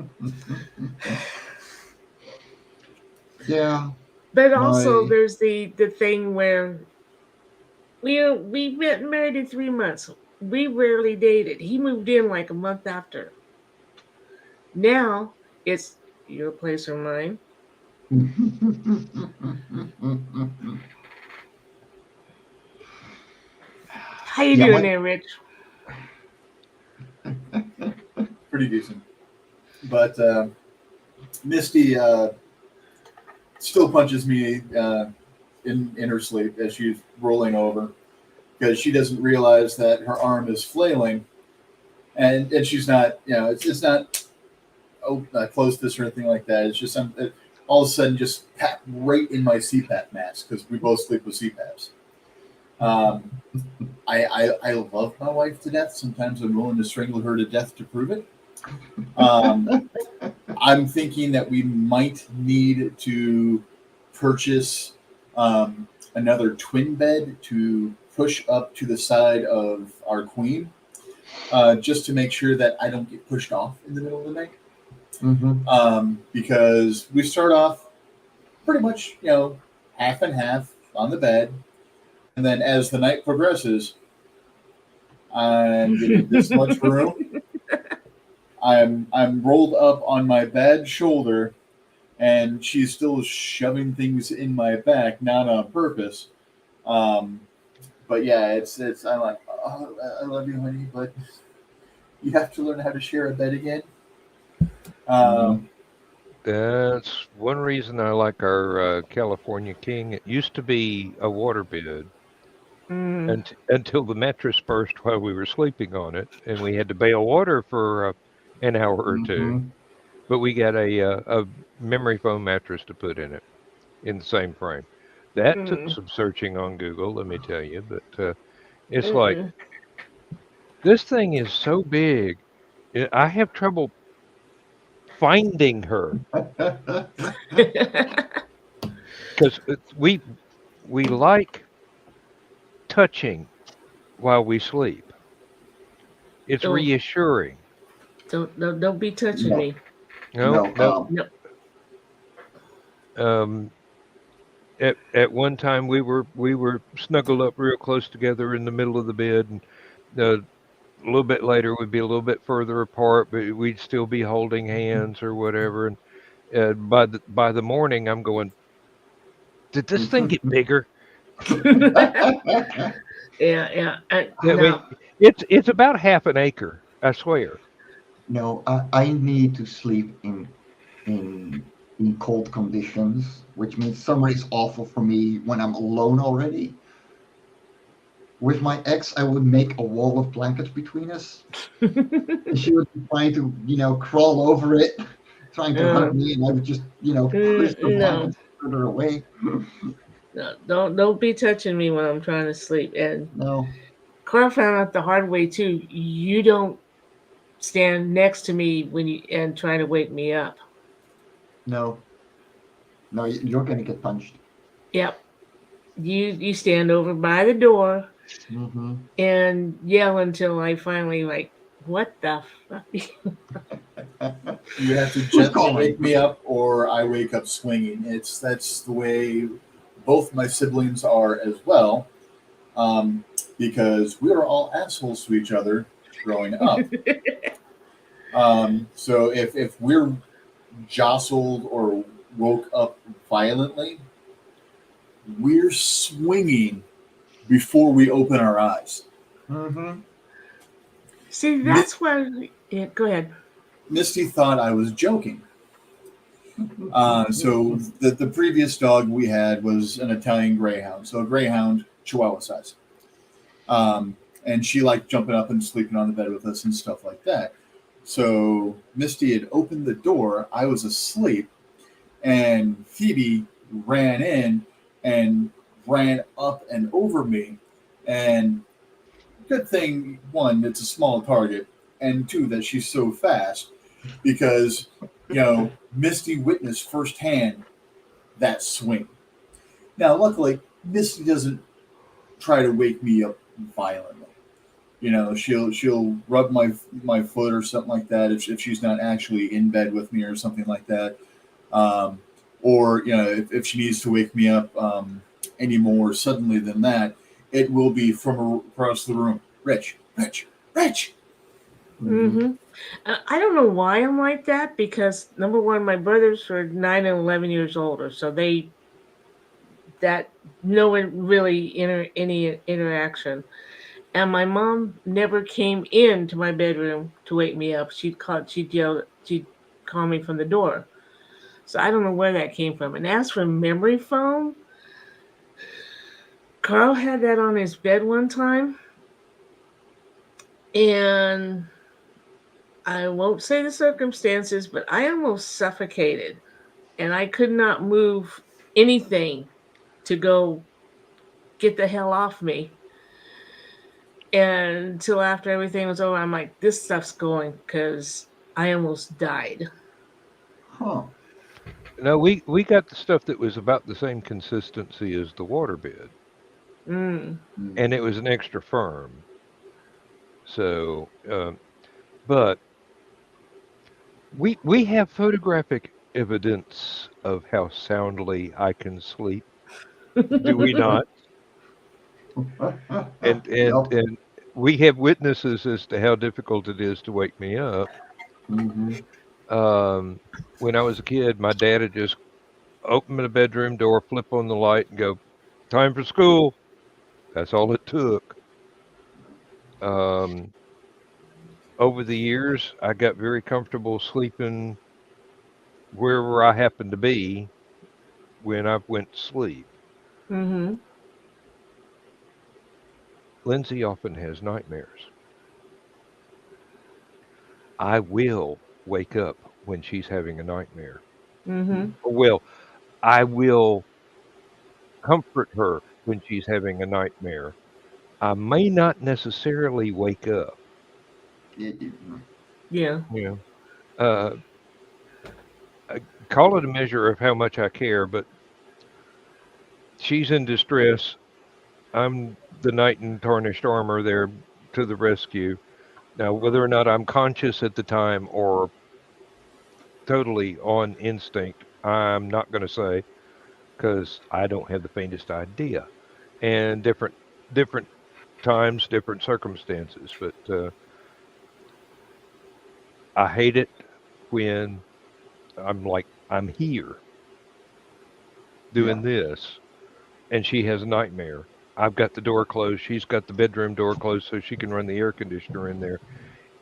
Speaker 5: Yeah.
Speaker 2: But also, there's the thing where we met married in 3 months. We rarely dated. He moved in like a month after. Now it's your place or mine. How you doing there, Rich?
Speaker 3: Pretty decent. But Misty still punches me in her sleep as she's rolling over because she doesn't realize that her arm is flailing, and she's not, it's not close to this or anything like that. It's just all of a sudden just pat right in my CPAP mask because we both sleep with CPAPs. I love my wife to death. Sometimes I'm willing to strangle her to death to prove it. I'm thinking that we might need to purchase another twin bed to push up to the side of our queen, just to make sure that I don't get pushed off in the middle of the night. Mm-hmm. Because we start off pretty much, half and half on the bed. And then as the night progresses, I'm getting this much room. I'm rolled up on my bad shoulder, and she's still shoving things in my back, not on purpose. But yeah, it's I'm like, oh, I love you, honey, but you have to learn how to share a bed again. Um,
Speaker 1: That's one reason I like our California King. It used to be a waterbed
Speaker 2: Mm,
Speaker 1: until the mattress burst while we were sleeping on it, and we had to bail water for an hour or two.
Speaker 5: Mm-hmm.
Speaker 1: But we got a memory foam mattress to put in it in the same frame. That took
Speaker 2: mm,
Speaker 1: some searching on Google, let me tell you. But it's like
Speaker 2: mm,
Speaker 1: this thing is so big. I have trouble finding her
Speaker 2: mm.
Speaker 1: because we like touching while we sleep. It's
Speaker 2: don't,
Speaker 1: reassuring.
Speaker 2: don't be touching
Speaker 5: No,
Speaker 2: me.
Speaker 1: No,
Speaker 5: no.
Speaker 1: no.
Speaker 2: No.
Speaker 1: Um, at one time we were snuggled up real close together in the middle of the bed, and a little bit later we'd be a little bit further apart, but we'd still be holding hands or whatever. And by the morning, I'm going, did this thing get bigger?
Speaker 2: Yeah, yeah.
Speaker 1: I mean,
Speaker 2: No.
Speaker 1: it's about half an acre, I swear.
Speaker 5: No, I need to sleep in in cold conditions, which means summer is awful for me when I'm alone already. With my ex, I would make a wall of blankets between us. And she would be trying to, crawl over it, trying to hug
Speaker 2: Uh,
Speaker 5: me, and I would just, push the
Speaker 2: no,
Speaker 5: blankets further away.
Speaker 2: no, don't be touching me when I'm trying to sleep. And
Speaker 5: No,
Speaker 2: Carl found out the hard way too. You don't stand next to me when you and try to wake me up.
Speaker 5: no, no, you're gonna get punched.
Speaker 2: Yep. You stand over by the door
Speaker 5: Hmm.
Speaker 2: and yell until I finally like, what the fuck?
Speaker 3: you have to
Speaker 5: Who's
Speaker 3: gently
Speaker 5: calling?
Speaker 3: wake me up, or I wake up swinging. That's the way both my siblings are as well, because we were all assholes to each other growing up. So if we're jostled or woke up violently, we're swinging before we open our eyes.
Speaker 5: Hmm.
Speaker 2: See,
Speaker 3: Mi-
Speaker 2: that's why. Yeah, go ahead.
Speaker 3: Misty thought I was joking. So the previous dog we had was an Italian Greyhound, so a Greyhound Chihuahua size. And she liked jumping up and sleeping on the bed with us and stuff like that. So Misty had opened the door. I was asleep, and Phoebe ran in and ran up and over me. And good thing, one, it's a small target, and two, that she's so fast because, Misty witnessed firsthand that swing. Now, luckily, Misty doesn't try to wake me up violently. She'll rub my foot or something like that if she's not actually in bed with me or something like that. Um, or if she needs to wake me up any more suddenly than that, it will be from across the room. Rich, Rich, Rich.
Speaker 5: Hmm.
Speaker 2: Mm-hmm. I don't know why I'm like that because number one, my brothers were 9 and 11 years older, so they that no one really any interaction. And my mom never came into my bedroom to wake me up. She'd call me from the door. So I don't know where that came from. And as for memory foam, Carl had that on his bed one time, and I won't say the circumstances, but I almost suffocated, and I could not move anything to go get the hell off me. And until after everything was over, I'm like, this stuff's going because I almost died.
Speaker 5: Huh.
Speaker 1: No, we got the stuff that was about the same consistency as the waterbed,
Speaker 2: Mm.
Speaker 5: Mm.
Speaker 1: and it was an extra firm. So, but we have photographic evidence of how soundly I can sleep, do we not? And and
Speaker 5: Yep.
Speaker 1: and we have witnesses as to how difficult it is to wake me up.
Speaker 5: Hmm.
Speaker 1: Um, when I was a kid, my dad would just open the bedroom door, flip on the light, and go, "Time for school." That's all it took. Um, Over the years, I got very comfortable sleeping wherever I happened to be when I went to sleep.
Speaker 2: Mm-hmm.
Speaker 1: Lindsay often has nightmares. I will wake up when she's having a nightmare.
Speaker 2: Mm-hmm.
Speaker 1: Well, I will comfort her when she's having a nightmare. I may not necessarily wake up,
Speaker 5: It-
Speaker 2: Yeah.
Speaker 1: you know. Uh, I call it a measure of how much I care, but she's in distress. I'm the knight in tarnished armor there to the rescue. Now, whether or not I'm conscious at the time or totally on instinct, I'm not going to say because I don't have the faintest idea. And different times, different circumstances. But I hate it when I'm like I'm here
Speaker 5: yeah,
Speaker 1: doing this, and she has a nightmare. I've got the door closed. She's got the bedroom door closed so she can run the air conditioner in there,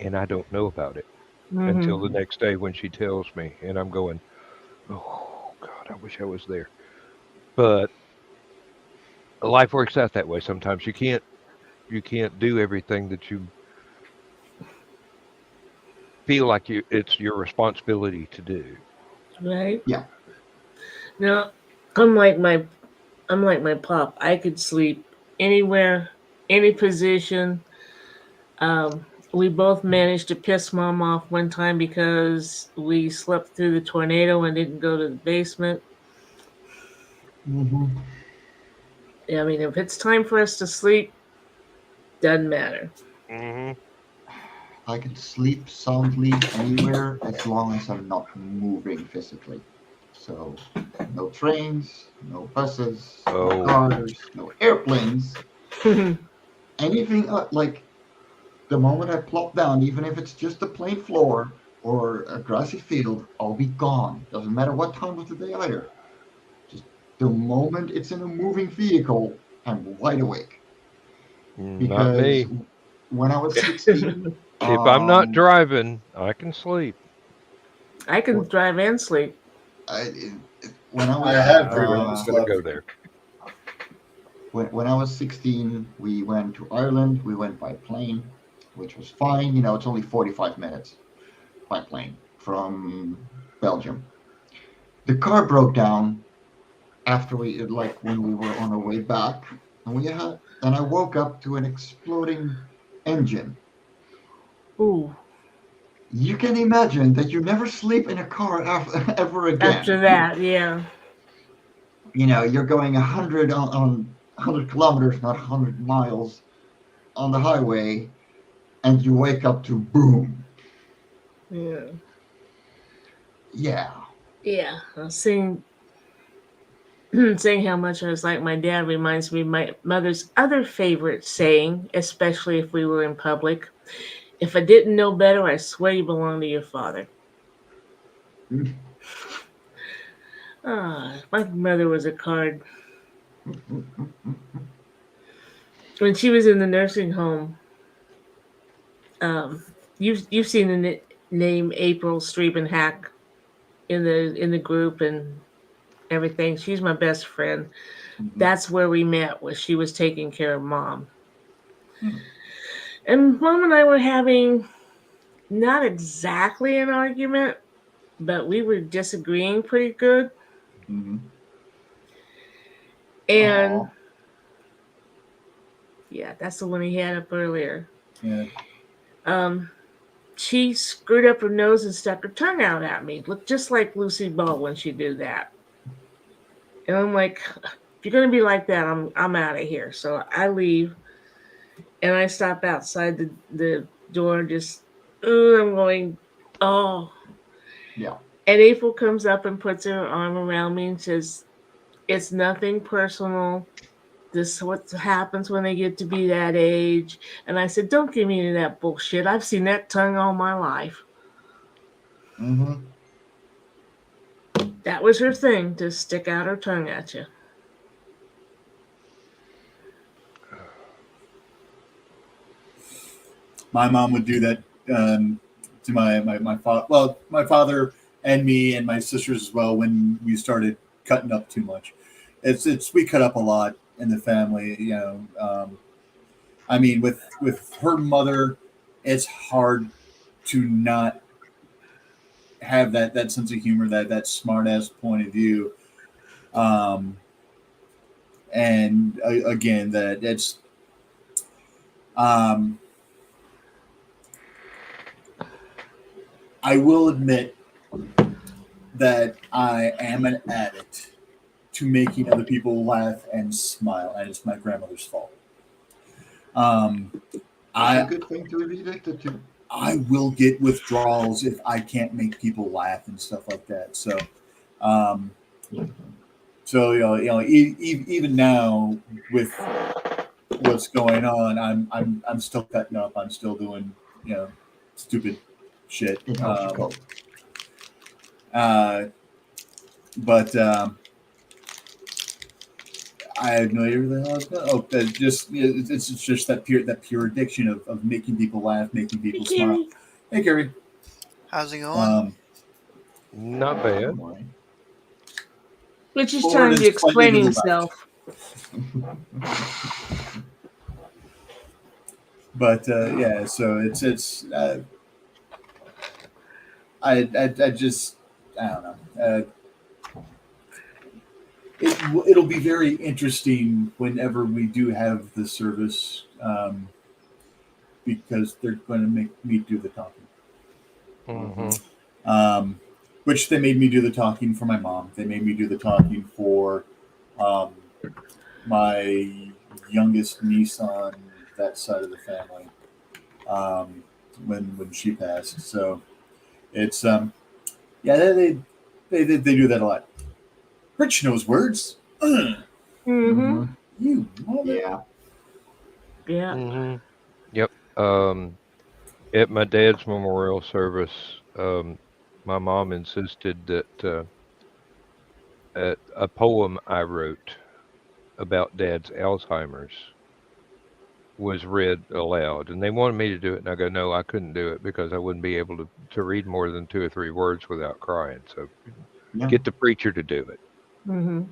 Speaker 1: and I don't know about it until
Speaker 2: Mm-hmm.
Speaker 1: the next day when she tells me, and I'm going, "Oh God, I wish I was there." But life works out that way. Sometimes you can't do everything that you feel like it's your responsibility to do.
Speaker 2: Right.
Speaker 5: yeah,
Speaker 2: Now, unlike my unlike my pop, I could sleep anywhere, any position. We both managed to piss mom off one time because we slept through the tornado and didn't go to the basement.
Speaker 5: hmm
Speaker 2: I mean, if it's time for us to sleep, doesn't matter.
Speaker 1: Hmm.
Speaker 5: I can sleep soundly anywhere as long as I'm not moving physically. So, no trains, no buses, no
Speaker 1: Oh,
Speaker 5: cars, no airplanes, anything like the moment I plop down, even if it's just a plain floor or a grassy field, I'll be gone. Doesn't matter what time of the day either. Just the moment it's in a moving vehicle, I'm wide awake.
Speaker 1: not
Speaker 5: Because
Speaker 1: me.
Speaker 5: when I was 16,
Speaker 1: If I'm not
Speaker 5: um,
Speaker 1: driving, I can sleep.
Speaker 2: I can
Speaker 5: wh-
Speaker 2: drive and sleep.
Speaker 5: when I
Speaker 3: I
Speaker 5: was
Speaker 3: have
Speaker 1: I
Speaker 3: driven
Speaker 1: wasn't
Speaker 3: and
Speaker 1: going to
Speaker 3: slept.
Speaker 1: go there.
Speaker 5: when I was 16, we went to Ireland. We went by plane, which was fine. You know, it's only 45 minutes by plane from Belgium. The car broke down after we like when we were on our way back, and I woke up to an exploding engine.
Speaker 2: Ooh.
Speaker 5: You can imagine that you never sleep in a car ever
Speaker 2: After
Speaker 5: again.
Speaker 2: that, yeah.
Speaker 5: You know, you're going 100 on 100 kilometers, not 100 miles on the highway, and you wake up to boom.
Speaker 2: Yeah.
Speaker 5: Yeah.
Speaker 2: Yeah. Seeing saying how much I was like my dad reminds me of my mother's other favorite saying, especially if we were in public. If I didn't know better, I swear you belong to your father. Ah, my mother was a card. When she was in the nursing home, um, you've seen the name April Striebenhack in the group and everything. She's my best friend.
Speaker 5: Mhm.
Speaker 2: That's where we met. Was she was taking care of mom, and mom and I were having not exactly an argument, but we were disagreeing pretty good.
Speaker 5: Mhm.
Speaker 2: And
Speaker 5: Aw.
Speaker 2: yeah, that's the one he had up earlier.
Speaker 3: Yeah.
Speaker 2: Um, she screwed up her nose and stuck her tongue out at me. Looked just like Lucy Ball when she did that. And I'm like, if you're gonna be like that, I'm out of here. So I leave and I stop outside the door, just I'm going, oh.
Speaker 5: Yeah.
Speaker 2: And April comes up and puts her arm around me and says, "It's nothing personal. This is what happens when they get to be that age." And I said, "Don't give me any of that bullshit. I've seen that tongue all my life."
Speaker 5: Mhm.
Speaker 2: That was her thing, to stick out her tongue at you.
Speaker 3: My mom would do that to my father. Well, my father and me and my sisters as well when we started cutting up too much. It's we cut up a lot in the family. I mean, with her mother, it's hard to not have that sense of humor, that smart ass point of view. Um, and again, that it's um, I will admit that I am an addict to making other people laugh and smile, and it's my grandmother's fault. Um,
Speaker 5: It's a
Speaker 3: I
Speaker 5: good thing to be addicted to.
Speaker 3: I will get withdrawals if I can't make people laugh and stuff like that. Um, even now with what's going on, I'm still cutting up. I'm still doing stupid shit.
Speaker 5: It helps you cope.
Speaker 3: Uh, but I have no idea where the hell I was going. Oh, it's just that pure addiction of making people laugh, making people smile.
Speaker 2: Gary.
Speaker 3: Hey, Gary.
Speaker 6: How's it going?
Speaker 1: Not bad.
Speaker 2: Which is
Speaker 3: Ford
Speaker 2: trying
Speaker 3: is
Speaker 2: to explain
Speaker 3: slightly
Speaker 2: himself.
Speaker 3: But yeah, so it's I just I don't know. It'll be very interesting whenever we do have the service, because they're going to make me do the talking.
Speaker 1: Mm-hmm.
Speaker 3: Which they made me do the talking for my mom. They made me do the talking for my youngest niece on that side of the family, when she passed. So it's yeah, they do that a lot. Rich knows words.
Speaker 2: Mm-hmm.
Speaker 3: You mother.
Speaker 5: Yeah.
Speaker 2: Yeah.
Speaker 1: Mm-hmm. Yep. At my dad's memorial service, my mom insisted that a poem I wrote about Dad's Alzheimer's was read aloud, and they wanted me to do it, and I go, no, I couldn't do it because I wouldn't be able to read more than 2 or 3 words without crying. So
Speaker 5: Yeah.
Speaker 1: get the preacher to do it.
Speaker 2: Mm-hmm.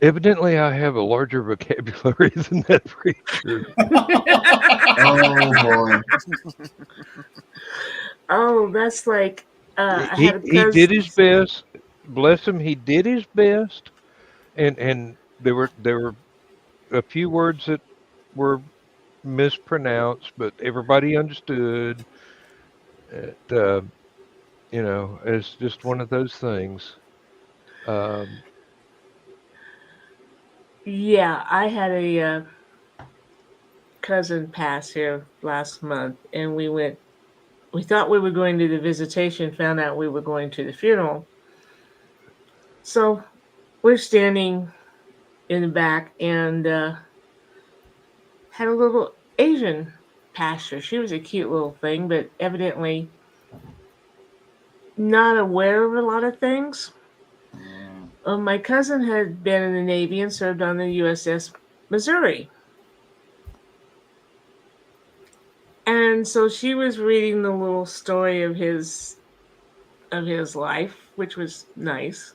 Speaker 1: Evidently, I have a larger vocabulary than that preacher.
Speaker 5: Oh boy.
Speaker 2: Oh, that's like I
Speaker 1: He
Speaker 2: had a
Speaker 1: he did his
Speaker 2: cousin.
Speaker 1: best. Bless him, he did his best, and there were a few words that were mispronounced, but everybody understood. It, it's just one of those things. Um,
Speaker 2: Yeah, I had a cousin pass here last month, and we went. We thought we were going to the visitation, found out we were going to the funeral. So we're standing in the back and had a little Asian pastor. She was a cute little thing, but evidently not aware of a lot of things.
Speaker 5: Mm.
Speaker 2: My cousin had been in the Navy and served on the USS Missouri. And so she was reading the little story of his life, which was nice.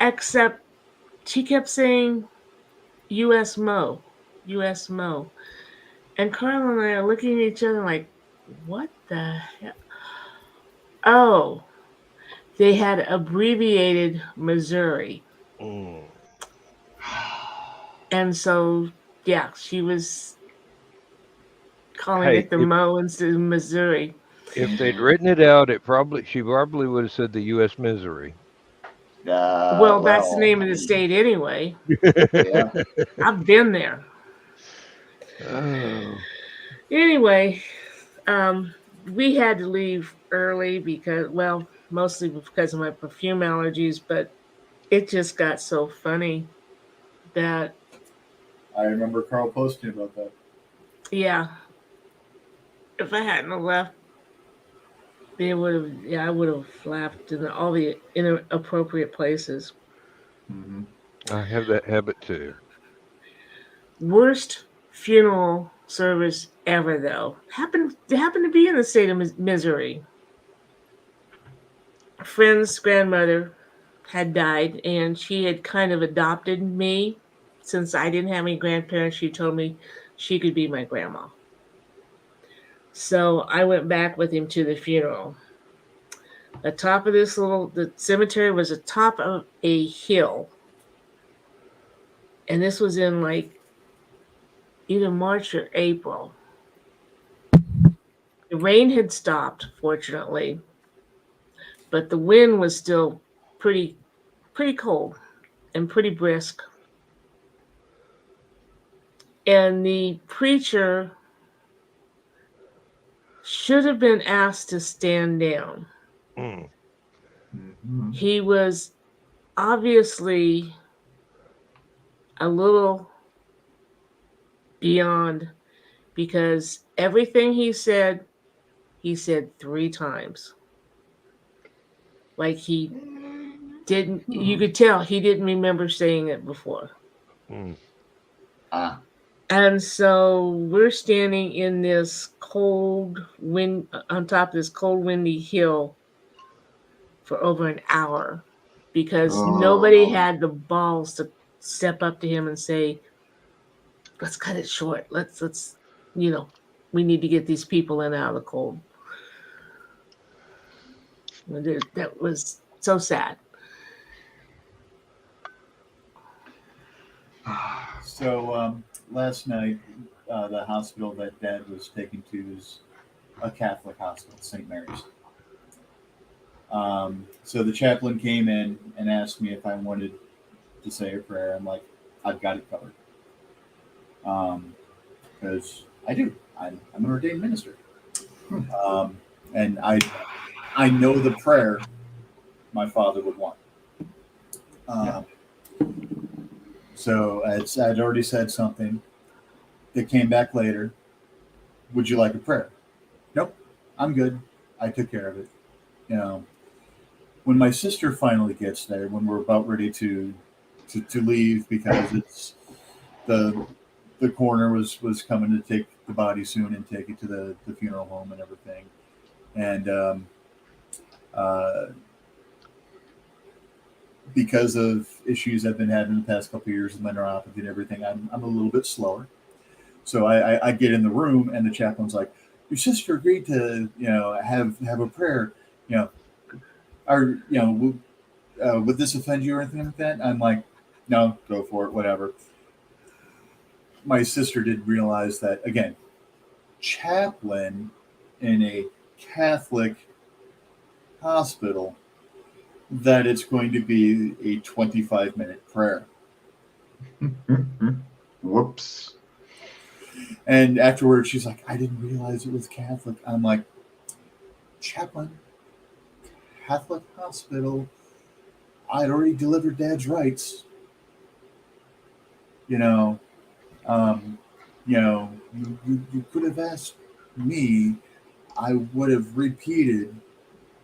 Speaker 2: Except she kept saying US Mo, US Mo. And Carl and I are looking at each other like, what the hell? Oh, they had abbreviated Missouri.
Speaker 1: mm.
Speaker 2: And so, yeah, she was calling
Speaker 1: Hey,
Speaker 2: it the Mo instead of Missouri.
Speaker 1: if they'd written it out, she probably would have said the U.S. Misery.
Speaker 2: Well, that's the
Speaker 5: Well,
Speaker 2: name of the state anyway.
Speaker 5: yeah.
Speaker 2: I've been there.
Speaker 1: Oh,
Speaker 2: Anyway, we had to leave early because, well, mostly because of my perfume allergies, but it just got so funny that,
Speaker 3: I remember Carl posting about that.
Speaker 2: yeah, if I hadn't have left, they would have, yeah, I would have laughed in all the inappropriate places.
Speaker 5: Mm-hmm.
Speaker 1: I have that habit too.
Speaker 2: Worst funeral service ever, though. Happened to be in the state of Missouri. A friend's grandmother had died, and she had kind of adopted me. Since I didn't have any grandparents, she told me she could be my grandma. So I went back with him to the funeral. The cemetery was atop of a hill. And this was in like either March or April. The rain had stopped, fortunately, but the wind was still pretty cold and pretty brisk. And the preacher should have been asked to stand down.
Speaker 1: Mm.
Speaker 5: Mhm.
Speaker 2: He was obviously a little beyond, because everything he said 3 times. Like he didn't, you could tell he didn't remember saying it before.
Speaker 1: Mm.
Speaker 5: Ah,
Speaker 2: And so we're standing in this cold wind, on top of this cold, windy hill for over an hour, because nobody
Speaker 5: oh,
Speaker 2: had the balls to step up to him and say, let's cut it short. Let's, we need to get these people in out of the cold. That was so sad.
Speaker 3: So last night, the hospital that Dad was taken to is a Catholic hospital, St. Mary's. So the chaplain came in and asked me if I wanted to say a prayer. I'm like, I've got it covered. Because I do. I'm an ordained minister. And I know the prayer my father would want. So I'd already said something. They came back later. Would you like a prayer? Nope, I'm good. I took care of it. When my sister finally gets there, when we're about ready to leave, because it's the coroner was coming to take the body soon and take it to the funeral home and everything, and because of issues I've been having the past couple of years with my neuropathy and everything, I'm a little bit slower. So I get in the room and the chaplain's like, "Your sister agreed to have a prayer, you know, or would this offend you or anything like that?" I'm like, "No, go for it, whatever." My sister did realize that, again, chaplain in a Catholic hospital, that it's going to be a 25-minute prayer.
Speaker 5: whoops.
Speaker 3: And afterwards, she's like, "I didn't realize it was Catholic." I'm like, "Chaplain, Catholic hospital. I'd already delivered Dad's rights. You know, you could have asked me. I would have repeated,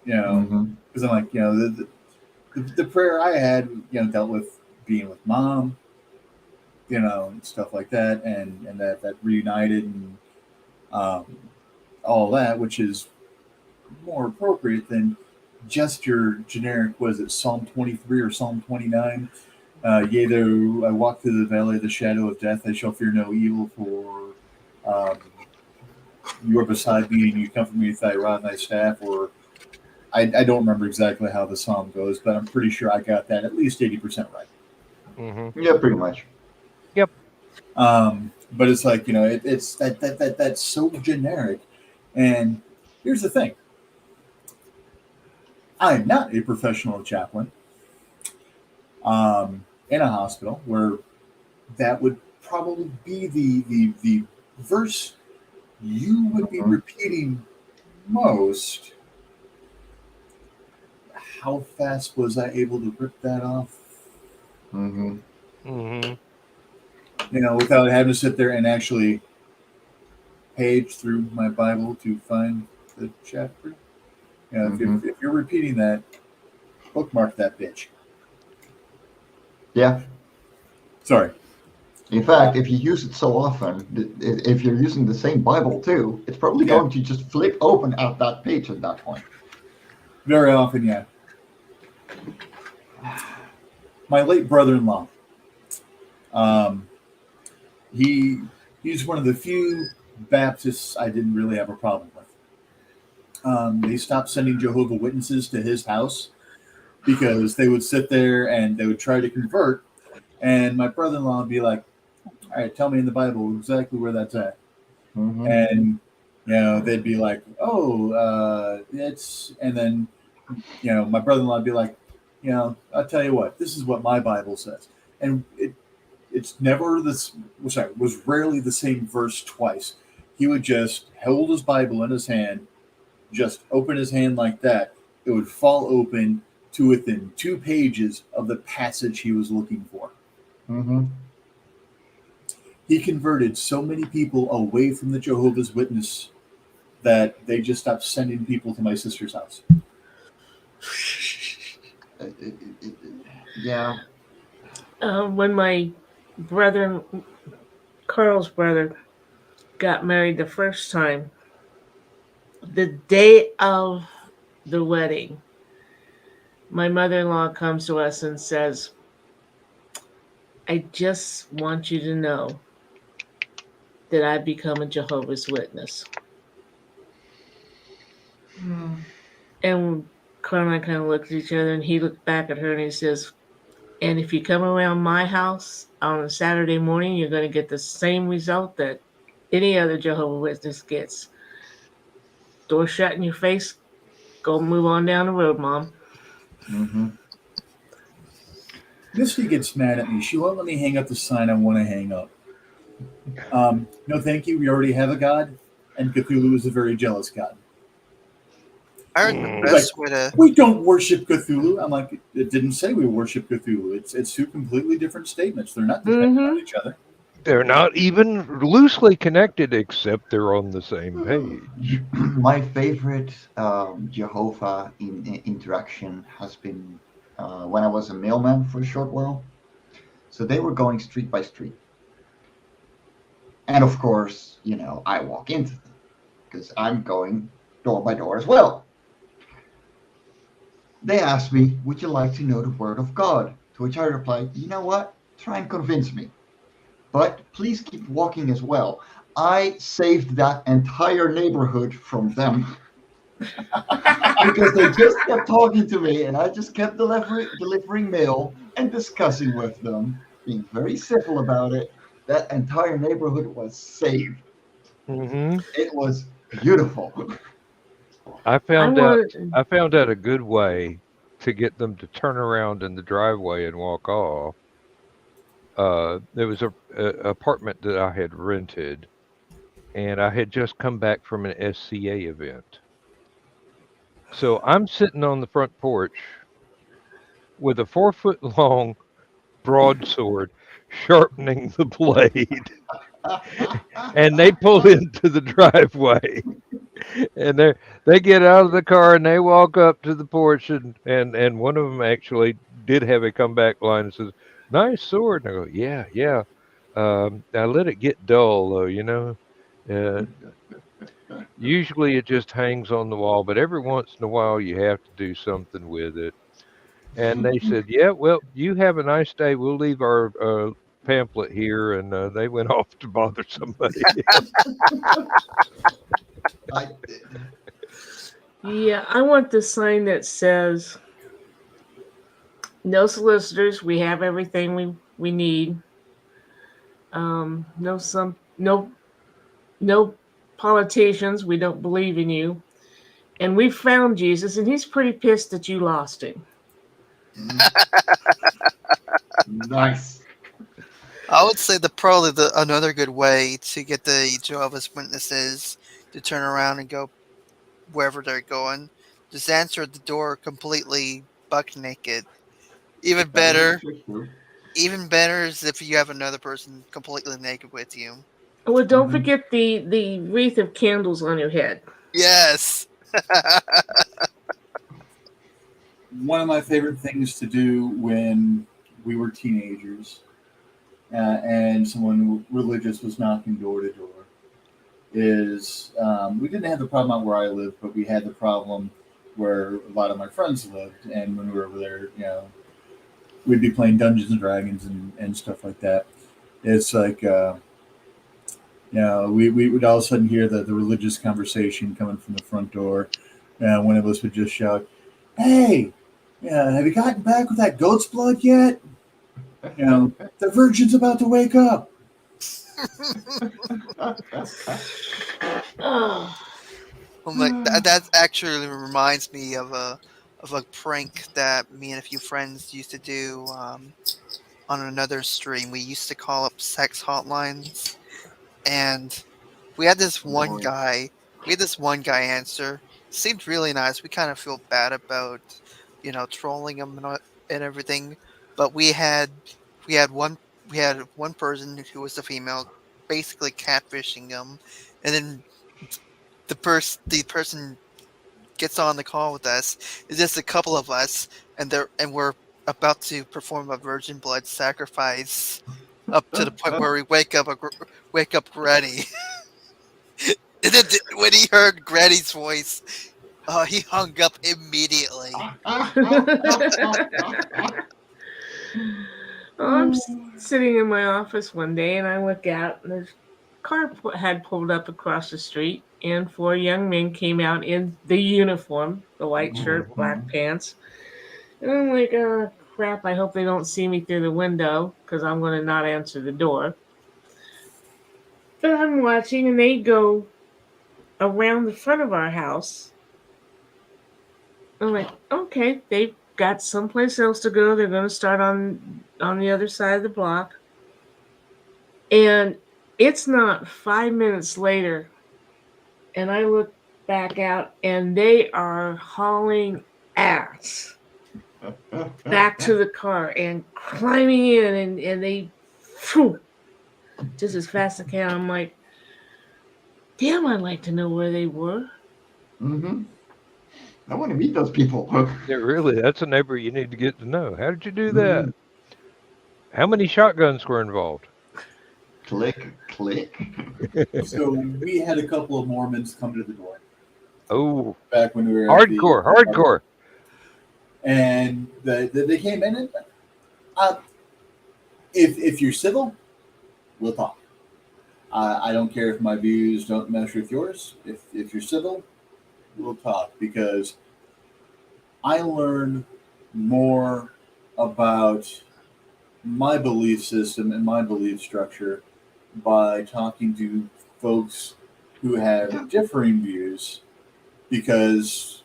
Speaker 5: Mm-hmm.
Speaker 3: because I'm like, the prayer I had, dealt with being with Mom, and stuff like that, and that reunited and um, all that, which is more appropriate than just your generic, was it Psalm 23 or Psalm 29? Yea, though I walk through the valley of the shadow of death, I shall fear no evil, for um, you are beside me and you comfort me with thy rod and thy staff. Or I don't remember exactly how the psalm goes, but I'm pretty sure I got that at least 80% right.
Speaker 1: Mm-hmm.
Speaker 5: Yeah, pretty much.
Speaker 1: Yep.
Speaker 3: But it's like, it's that's so generic. And here's the thing: I'm not a professional chaplain in a hospital where that would probably be the verse you would be
Speaker 5: Mhm.
Speaker 3: repeating most. How fast was I able to rip that off?
Speaker 5: Mm-hmm.
Speaker 1: Mm-hmm.
Speaker 3: Without having to sit there and actually page through my Bible to find the chapter.
Speaker 5: Mm-hmm.
Speaker 3: If you're repeating that, bookmark that bitch.
Speaker 5: Yeah.
Speaker 3: Sorry.
Speaker 5: In fact, if you use it so often, if you're using the same Bible too, it's probably
Speaker 3: Yeah.
Speaker 5: going to just flip open at that page at that point.
Speaker 3: Very often, yeah. My late brother-in-law, um, he's one of the few Baptists I didn't really have a problem with. They stopped sending Jehovah Witnesses to his house because they would sit there and they would try to convert, and my brother-in-law would be like, "All right, tell me in the Bible exactly where that's at."
Speaker 5: Mm-hmm.
Speaker 3: And they'd be like, "Oh, it's," and then my brother-in-law would be like, "I'll tell you what, this is what my Bible says," and it's never this. Sorry, was rarely the same verse twice. He would just hold his Bible in his hand, just open his hand like that. It would fall open to within 2 pages of the passage he was looking for.
Speaker 5: Mm-hmm.
Speaker 3: He converted so many people away from the Jehovah's Witness that they just stopped sending people to my sister's house.
Speaker 5: Yeah.
Speaker 2: When my brother, Carl's brother, got married the first time, the day of the wedding, my mother-in-law comes to us and says, "I just want you to know that I've become a Jehovah's Witness." And Carl and I kind of looked at each other, and he looked back at her and he says, "And if you come around my house on a Saturday morning, you're going to get the same result that any other Jehovah's Witness gets. Door shut in your face, go move on down the road, Mom."
Speaker 5: Mm-hmm.
Speaker 3: Misty gets mad at me. She won't let me hang up the sign I want to hang up. No, thank you. We already have a god, and Cthulhu is a very jealous god.
Speaker 6: I heard the
Speaker 1: Mm.
Speaker 3: Like,
Speaker 6: best way to.
Speaker 3: we don't worship Cthulhu. I'm like, it didn't say we worship Cthulhu. It's 2 completely different statements. They're not dependent on each other.
Speaker 1: They're not even loosely connected, except they're on the same page.
Speaker 5: My favorite Jehovah interaction has been when I was a mailman for a short while. So they were going street by street. And of course, I walk into them because I'm going door by door as well. They asked me, "Would you like to know the word of God?" To which I replied, "You know what? Try and convince me. But please keep walking as well." I saved that entire neighborhood from them because they just kept talking to me, and I just kept delivering mail and discussing with them, being very civil about it. That entire neighborhood was saved.
Speaker 1: Hmm.
Speaker 5: It was beautiful.
Speaker 1: I
Speaker 2: I
Speaker 1: found out.
Speaker 2: want,
Speaker 1: I found out a good way to get them to turn around in the driveway and walk off. There was a apartment that I had rented, and I had just come back from an SCA event. So I'm sitting on the front porch with a 4 foot long broadsword sharpening the blade, and they pull into the driveway, and they get out of the car and they walk up to the porch, and one of them actually did have a comeback line and says, "Nice sword." And I go, "Yeah, yeah. I let it get dull though, you know. Uh, Usually it just hangs on the wall, but every once in a while you have to do something with it." And they said, "Yeah, well, you have a nice day. We'll leave our pamphlet here." And they went off to bother somebody.
Speaker 5: I,
Speaker 2: yeah, I want the sign that says, "No solicitors, we have everything we need. No politicians, we don't believe in you. And we found Jesus, and he's pretty pissed that you lost him."
Speaker 5: nice.
Speaker 6: I would say probably another good way to get the Jehovah's Witnesses to turn around and go wherever they're going. Just answer the door completely buck naked. Even
Speaker 5: That is a
Speaker 6: better,
Speaker 5: trick too.
Speaker 6: even better is if you have another person completely naked with you.
Speaker 2: Well, don't
Speaker 5: Mhm.
Speaker 2: forget the wreath of candles on your head.
Speaker 6: Yes.
Speaker 3: One of my favorite things to do when we were teenagers and someone religious was knocking door to door. Is we didn't have the problem out where I lived, but we had the problem where a lot of my friends lived, and when we were over there, we'd be playing Dungeons and Dragons and stuff like that. It's like we would all of a sudden hear the religious conversation coming from the front door, and one of us would just shout, "Hey, have you gotten back with that goat's blood yet? The virgin's about to wake up."
Speaker 2: Oh.
Speaker 6: That actually reminds me of a prank that me and a few friends used to do on another stream. We used to call up sex hotlines, and we had this one
Speaker 5: Lord.
Speaker 6: guy. We had this one guy answer. Seemed really nice. We kind of feel bad about, trolling him and everything. But we had one we had one person who was a female, basically catfishing him, and then the person gets on the call with us. It's just a couple of us, and we're about to perform a virgin blood sacrifice up to the point where we wake up Granny. And then when he heard Granny's voice, he hung up immediately.
Speaker 2: I'm sitting in my office one day and I look out and there's car had pulled up across the street and four young men came out in the uniform, the white shirt, black pants. And I'm like, oh, crap, I hope they don't see me through the window because I'm going to not answer the door. But I'm watching and they go around the front of our house. I'm like, okay, they've got someplace else to go. They're going to start on the other side of the block. And it's not 5 minutes later, and I look back out, and they are hauling ass back to the car and climbing in, and they, phew, just as fast as I can. I'm like, damn, I'd like to know where they were.
Speaker 5: Mm-hmm. I want to meet those people.
Speaker 1: Yeah, really, that's a neighbor you need to get to know. How did you do that? How many shotguns were involved?
Speaker 5: Click, click.
Speaker 3: So we had a couple of Mormons come to the door
Speaker 1: Oh,
Speaker 3: back when we were at
Speaker 1: hardcore.
Speaker 3: and they came in and if you're civil, we'll talk. I don't care if my views don't mesh with yours. If you're civil, we'll talk, because I learn more about my belief system and my belief structure by talking to folks who have differing views, because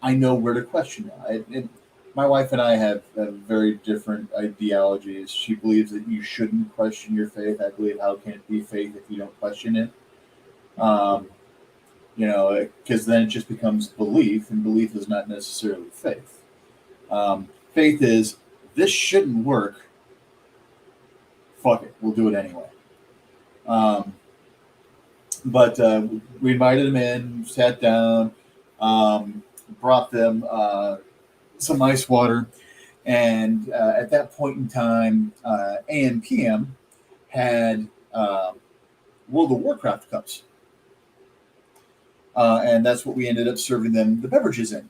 Speaker 3: I know where to question it. My wife and I have very different ideologies. She believes that you shouldn't question your faith. I believe, how can it be faith if you don't question it? Because then it just becomes belief, and belief is not necessarily faith. Faith is, this shouldn't work. Fuck it, we'll do it anyway. But we invited them in, sat down, brought them some ice water, and at that point in time, AMPM had World of Warcraft cups. And that's what we ended up serving them the beverages in.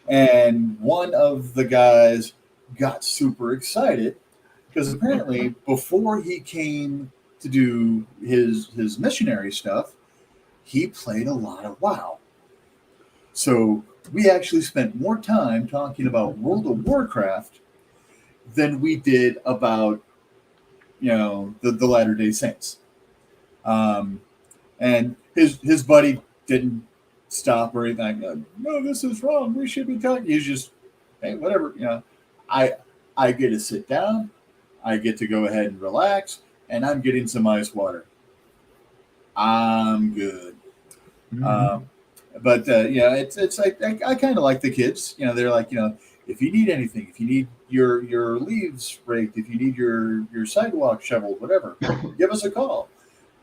Speaker 3: And one of the guys got super excited because apparently before he came to do his missionary stuff, he played a lot of WoW. So we actually spent more time talking about World of Warcraft than we did about, the Latter-day Saints. And his buddy didn't stop or anything. No, this is wrong. We should be talking. He's just, hey, whatever. I get to sit down. I get to go ahead and relax, and I'm getting some ice water. I'm good.
Speaker 5: Mm-hmm.
Speaker 3: But it's like I kind of like the kids. They're like, if you need anything, if you need your leaves raked, if you need your sidewalk shoveled, whatever, give us a call.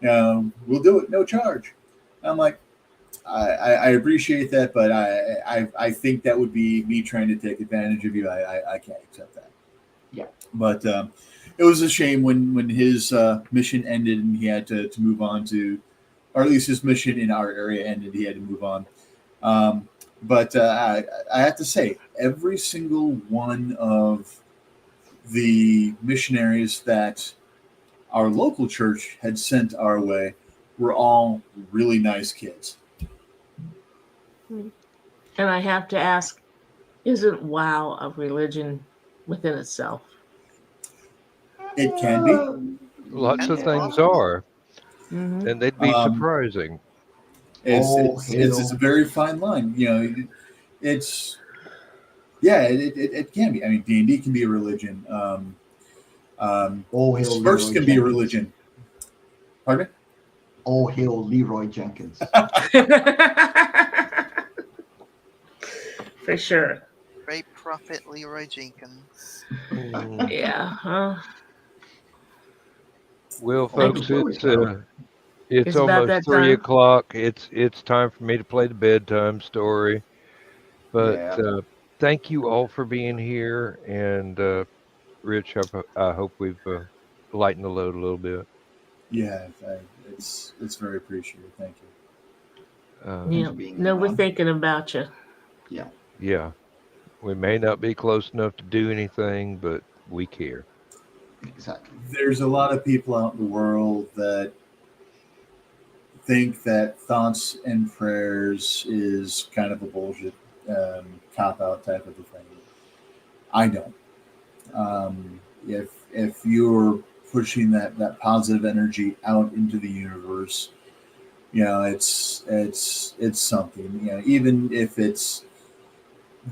Speaker 3: We'll do it, no charge. I'm like, I appreciate that, but I think that would be me trying to take advantage of you. I can't accept that.
Speaker 5: Yeah.
Speaker 3: But it was a shame when his mission ended and he had to move on to, or at least his mission in our area ended. He had to move on. But I have to say, every single one of the missionaries that our local church had sent our way were all really nice kids.
Speaker 2: And I have to ask, isn't WoW a religion within itself?
Speaker 3: It can be.
Speaker 1: Lots of
Speaker 6: That's
Speaker 5: Yeah.
Speaker 1: things
Speaker 6: possible.
Speaker 1: are,
Speaker 2: Mm-hmm.
Speaker 1: and they'd be
Speaker 3: Um,
Speaker 1: surprising.
Speaker 3: it's a very fine line. It's it can be. I mean, D&D can be a religion.
Speaker 5: All hail
Speaker 3: Smurfs
Speaker 5: Leroy
Speaker 3: can be a
Speaker 5: Jenkins.
Speaker 3: religion. Pardon me?
Speaker 5: All hail Leroy Jenkins.
Speaker 2: For sure.
Speaker 6: Great prophet Leroy Jenkins.
Speaker 1: Mm.
Speaker 2: Yeah.
Speaker 1: Well,
Speaker 5: On the
Speaker 1: folks,
Speaker 5: story time.
Speaker 1: it's
Speaker 2: It's about
Speaker 1: almost
Speaker 2: that
Speaker 1: 3 o'clock.
Speaker 2: time.
Speaker 1: It's time for me to play the bedtime story. But
Speaker 5: Yeah,
Speaker 1: thank you all for being here, and Rich, I hope we've lightened the load a little bit.
Speaker 3: Yeah, it's very appreciated. Thank you.
Speaker 5: thanks
Speaker 2: Yeah.
Speaker 5: for being
Speaker 2: No,
Speaker 5: here,
Speaker 2: we're
Speaker 5: man.
Speaker 2: thinking about you.
Speaker 5: Yeah,
Speaker 1: Yeah, we may not be close enough to do anything, but we care.
Speaker 5: exactly.
Speaker 3: There's a lot of people out in the world that think that thoughts and prayers is kind of a bullshit cop out type of a thing. I don't. If you're pushing that positive energy out into the universe, it's something. Even if it's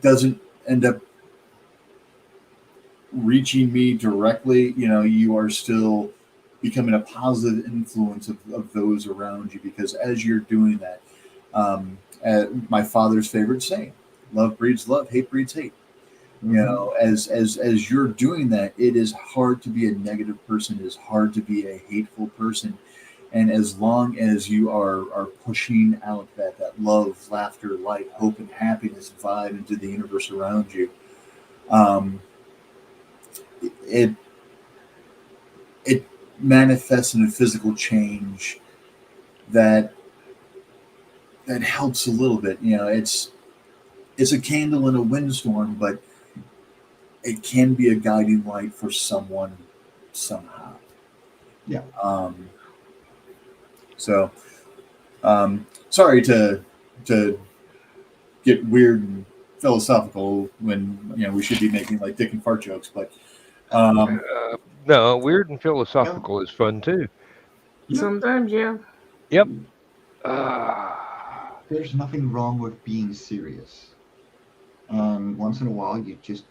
Speaker 3: doesn't end up reaching me directly, you are still becoming a positive influence of those around you, because as you're doing that, my father's favorite saying, love breeds love, hate breeds hate. As you're doing that, it is hard to be a negative person. It is hard to be a hateful person. And as long as you are pushing out that love, laughter, light, hope, and happiness vibe into the universe around you, um, it it manifests in a physical change that helps a little bit. It's a candle in a windstorm, but it can be a guiding light for someone somehow.
Speaker 5: Yeah.
Speaker 3: So sorry to get weird and philosophical when we should be making like dick and fart jokes, but um,
Speaker 1: No, weird and
Speaker 5: No,
Speaker 1: philosophical is fun too.
Speaker 5: yeah.
Speaker 2: Sometimes, yeah.
Speaker 1: Yep. Ah,
Speaker 5: There's nothing wrong with being serious. And once in a while, you just,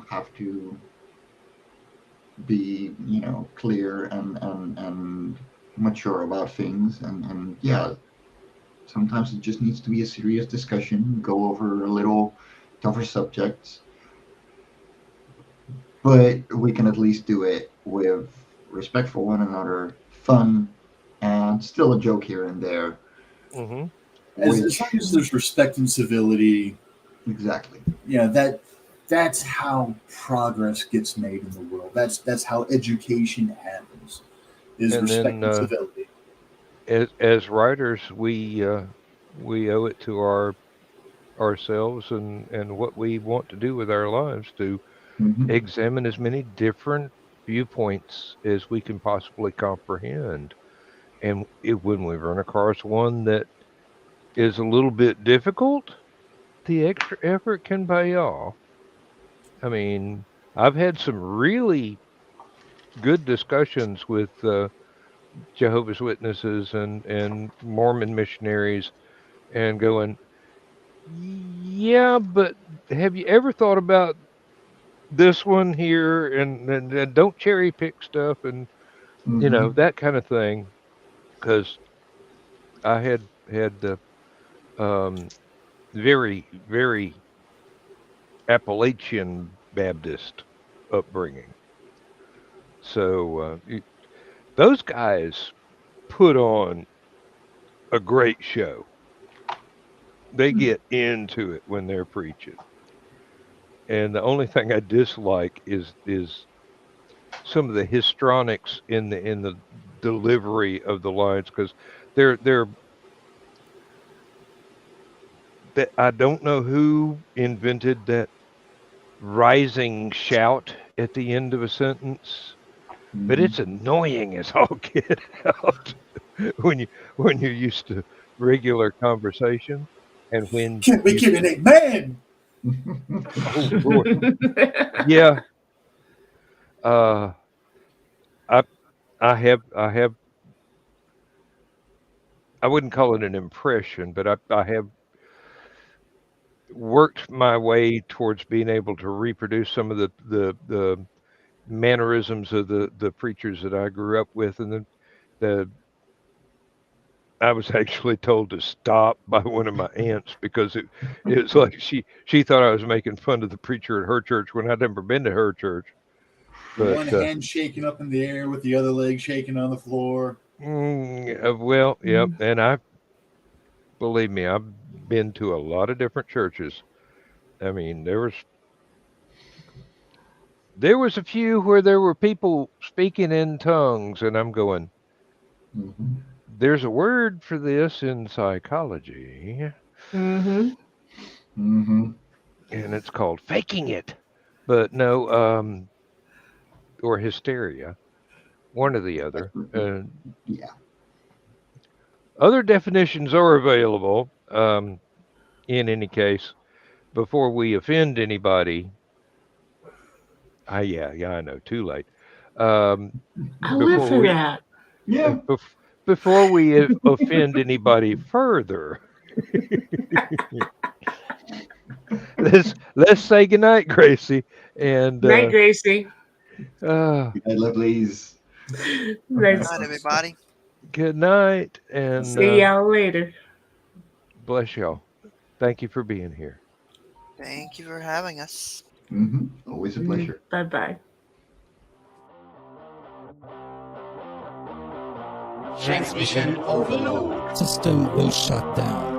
Speaker 5: have to be, clear and mature about things. And yeah, sometimes it just needs to be a serious discussion, go over a little tougher subjects, but we can at least do it with respect for one another, fun, and still a joke here and there,
Speaker 1: mm-hmm.
Speaker 3: as long
Speaker 5: which
Speaker 3: as there's respect and civility,
Speaker 5: exactly.
Speaker 3: that's how progress gets made in the world. That's how education happens, is
Speaker 1: And
Speaker 3: respect
Speaker 1: then
Speaker 3: and civility.
Speaker 1: as writers, we owe it to ourselves and what we want to do with our lives to
Speaker 5: Hmm.
Speaker 1: examine as many different viewpoints as we can possibly comprehend. And when we run across one that is a little bit difficult, the extra effort can pay off. I mean, I've had some really good discussions with Jehovah's Witnesses and Mormon missionaries, and going, yeah, but have you ever thought about this one here? And don't cherry pick stuff, and
Speaker 5: Hmm.
Speaker 1: that kind of thing. Because I had the um, very very Appalachian Baptist upbringing, so those guys put on a great show. They get into it when they're preaching. And the only thing I dislike is some of the histrionics in the delivery of the lines, because they're that I don't know who invented that rising shout at the end of a sentence, but
Speaker 5: Mhm.
Speaker 1: it's annoying as all get out when you're used to regular conversation, and when
Speaker 3: Can we
Speaker 1: you
Speaker 3: get an amen?
Speaker 1: oh Lord, yeah, uh, I I have I wouldn't call it an impression, but I have worked my way towards being able to reproduce some of the mannerisms of the preachers that I grew up with, and the I was actually told to stop by one of my aunts because it's like she thought I was making fun of the preacher at her church when I'd never been to her church. But
Speaker 3: One hand shaking up in the air with the other leg shaking on the floor.
Speaker 1: well, yep, and I believe me, I've been to a lot of different churches. I mean, there was a few where there were people speaking in tongues, and I'm going,
Speaker 5: Mhm.
Speaker 1: there's a word for this in psychology,
Speaker 2: Mm-hmm.
Speaker 5: Mhm.
Speaker 1: and it's called faking it. But no, or hysteria, one or the other.
Speaker 5: Yeah.
Speaker 1: Other definitions are available. In any case, before we offend anybody, yeah, I know, too late. Um,
Speaker 2: I live
Speaker 1: before
Speaker 2: for
Speaker 1: we
Speaker 2: that.
Speaker 5: Yeah.
Speaker 1: before we offend anybody further, let's say goodnight, Gracie, and
Speaker 2: Night, Gracie.
Speaker 5: Good night, lovelies.
Speaker 2: Night.
Speaker 6: Night, everybody.
Speaker 1: good night, and
Speaker 2: See y'all later.
Speaker 1: bless y'all. Thank you for being here.
Speaker 6: Thank you for having us.
Speaker 5: Always a pleasure.
Speaker 2: Bye bye.
Speaker 7: Transmission overload.
Speaker 8: System will shut down.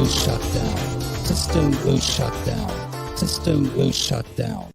Speaker 8: will shut down. System will shut down. System will shut down.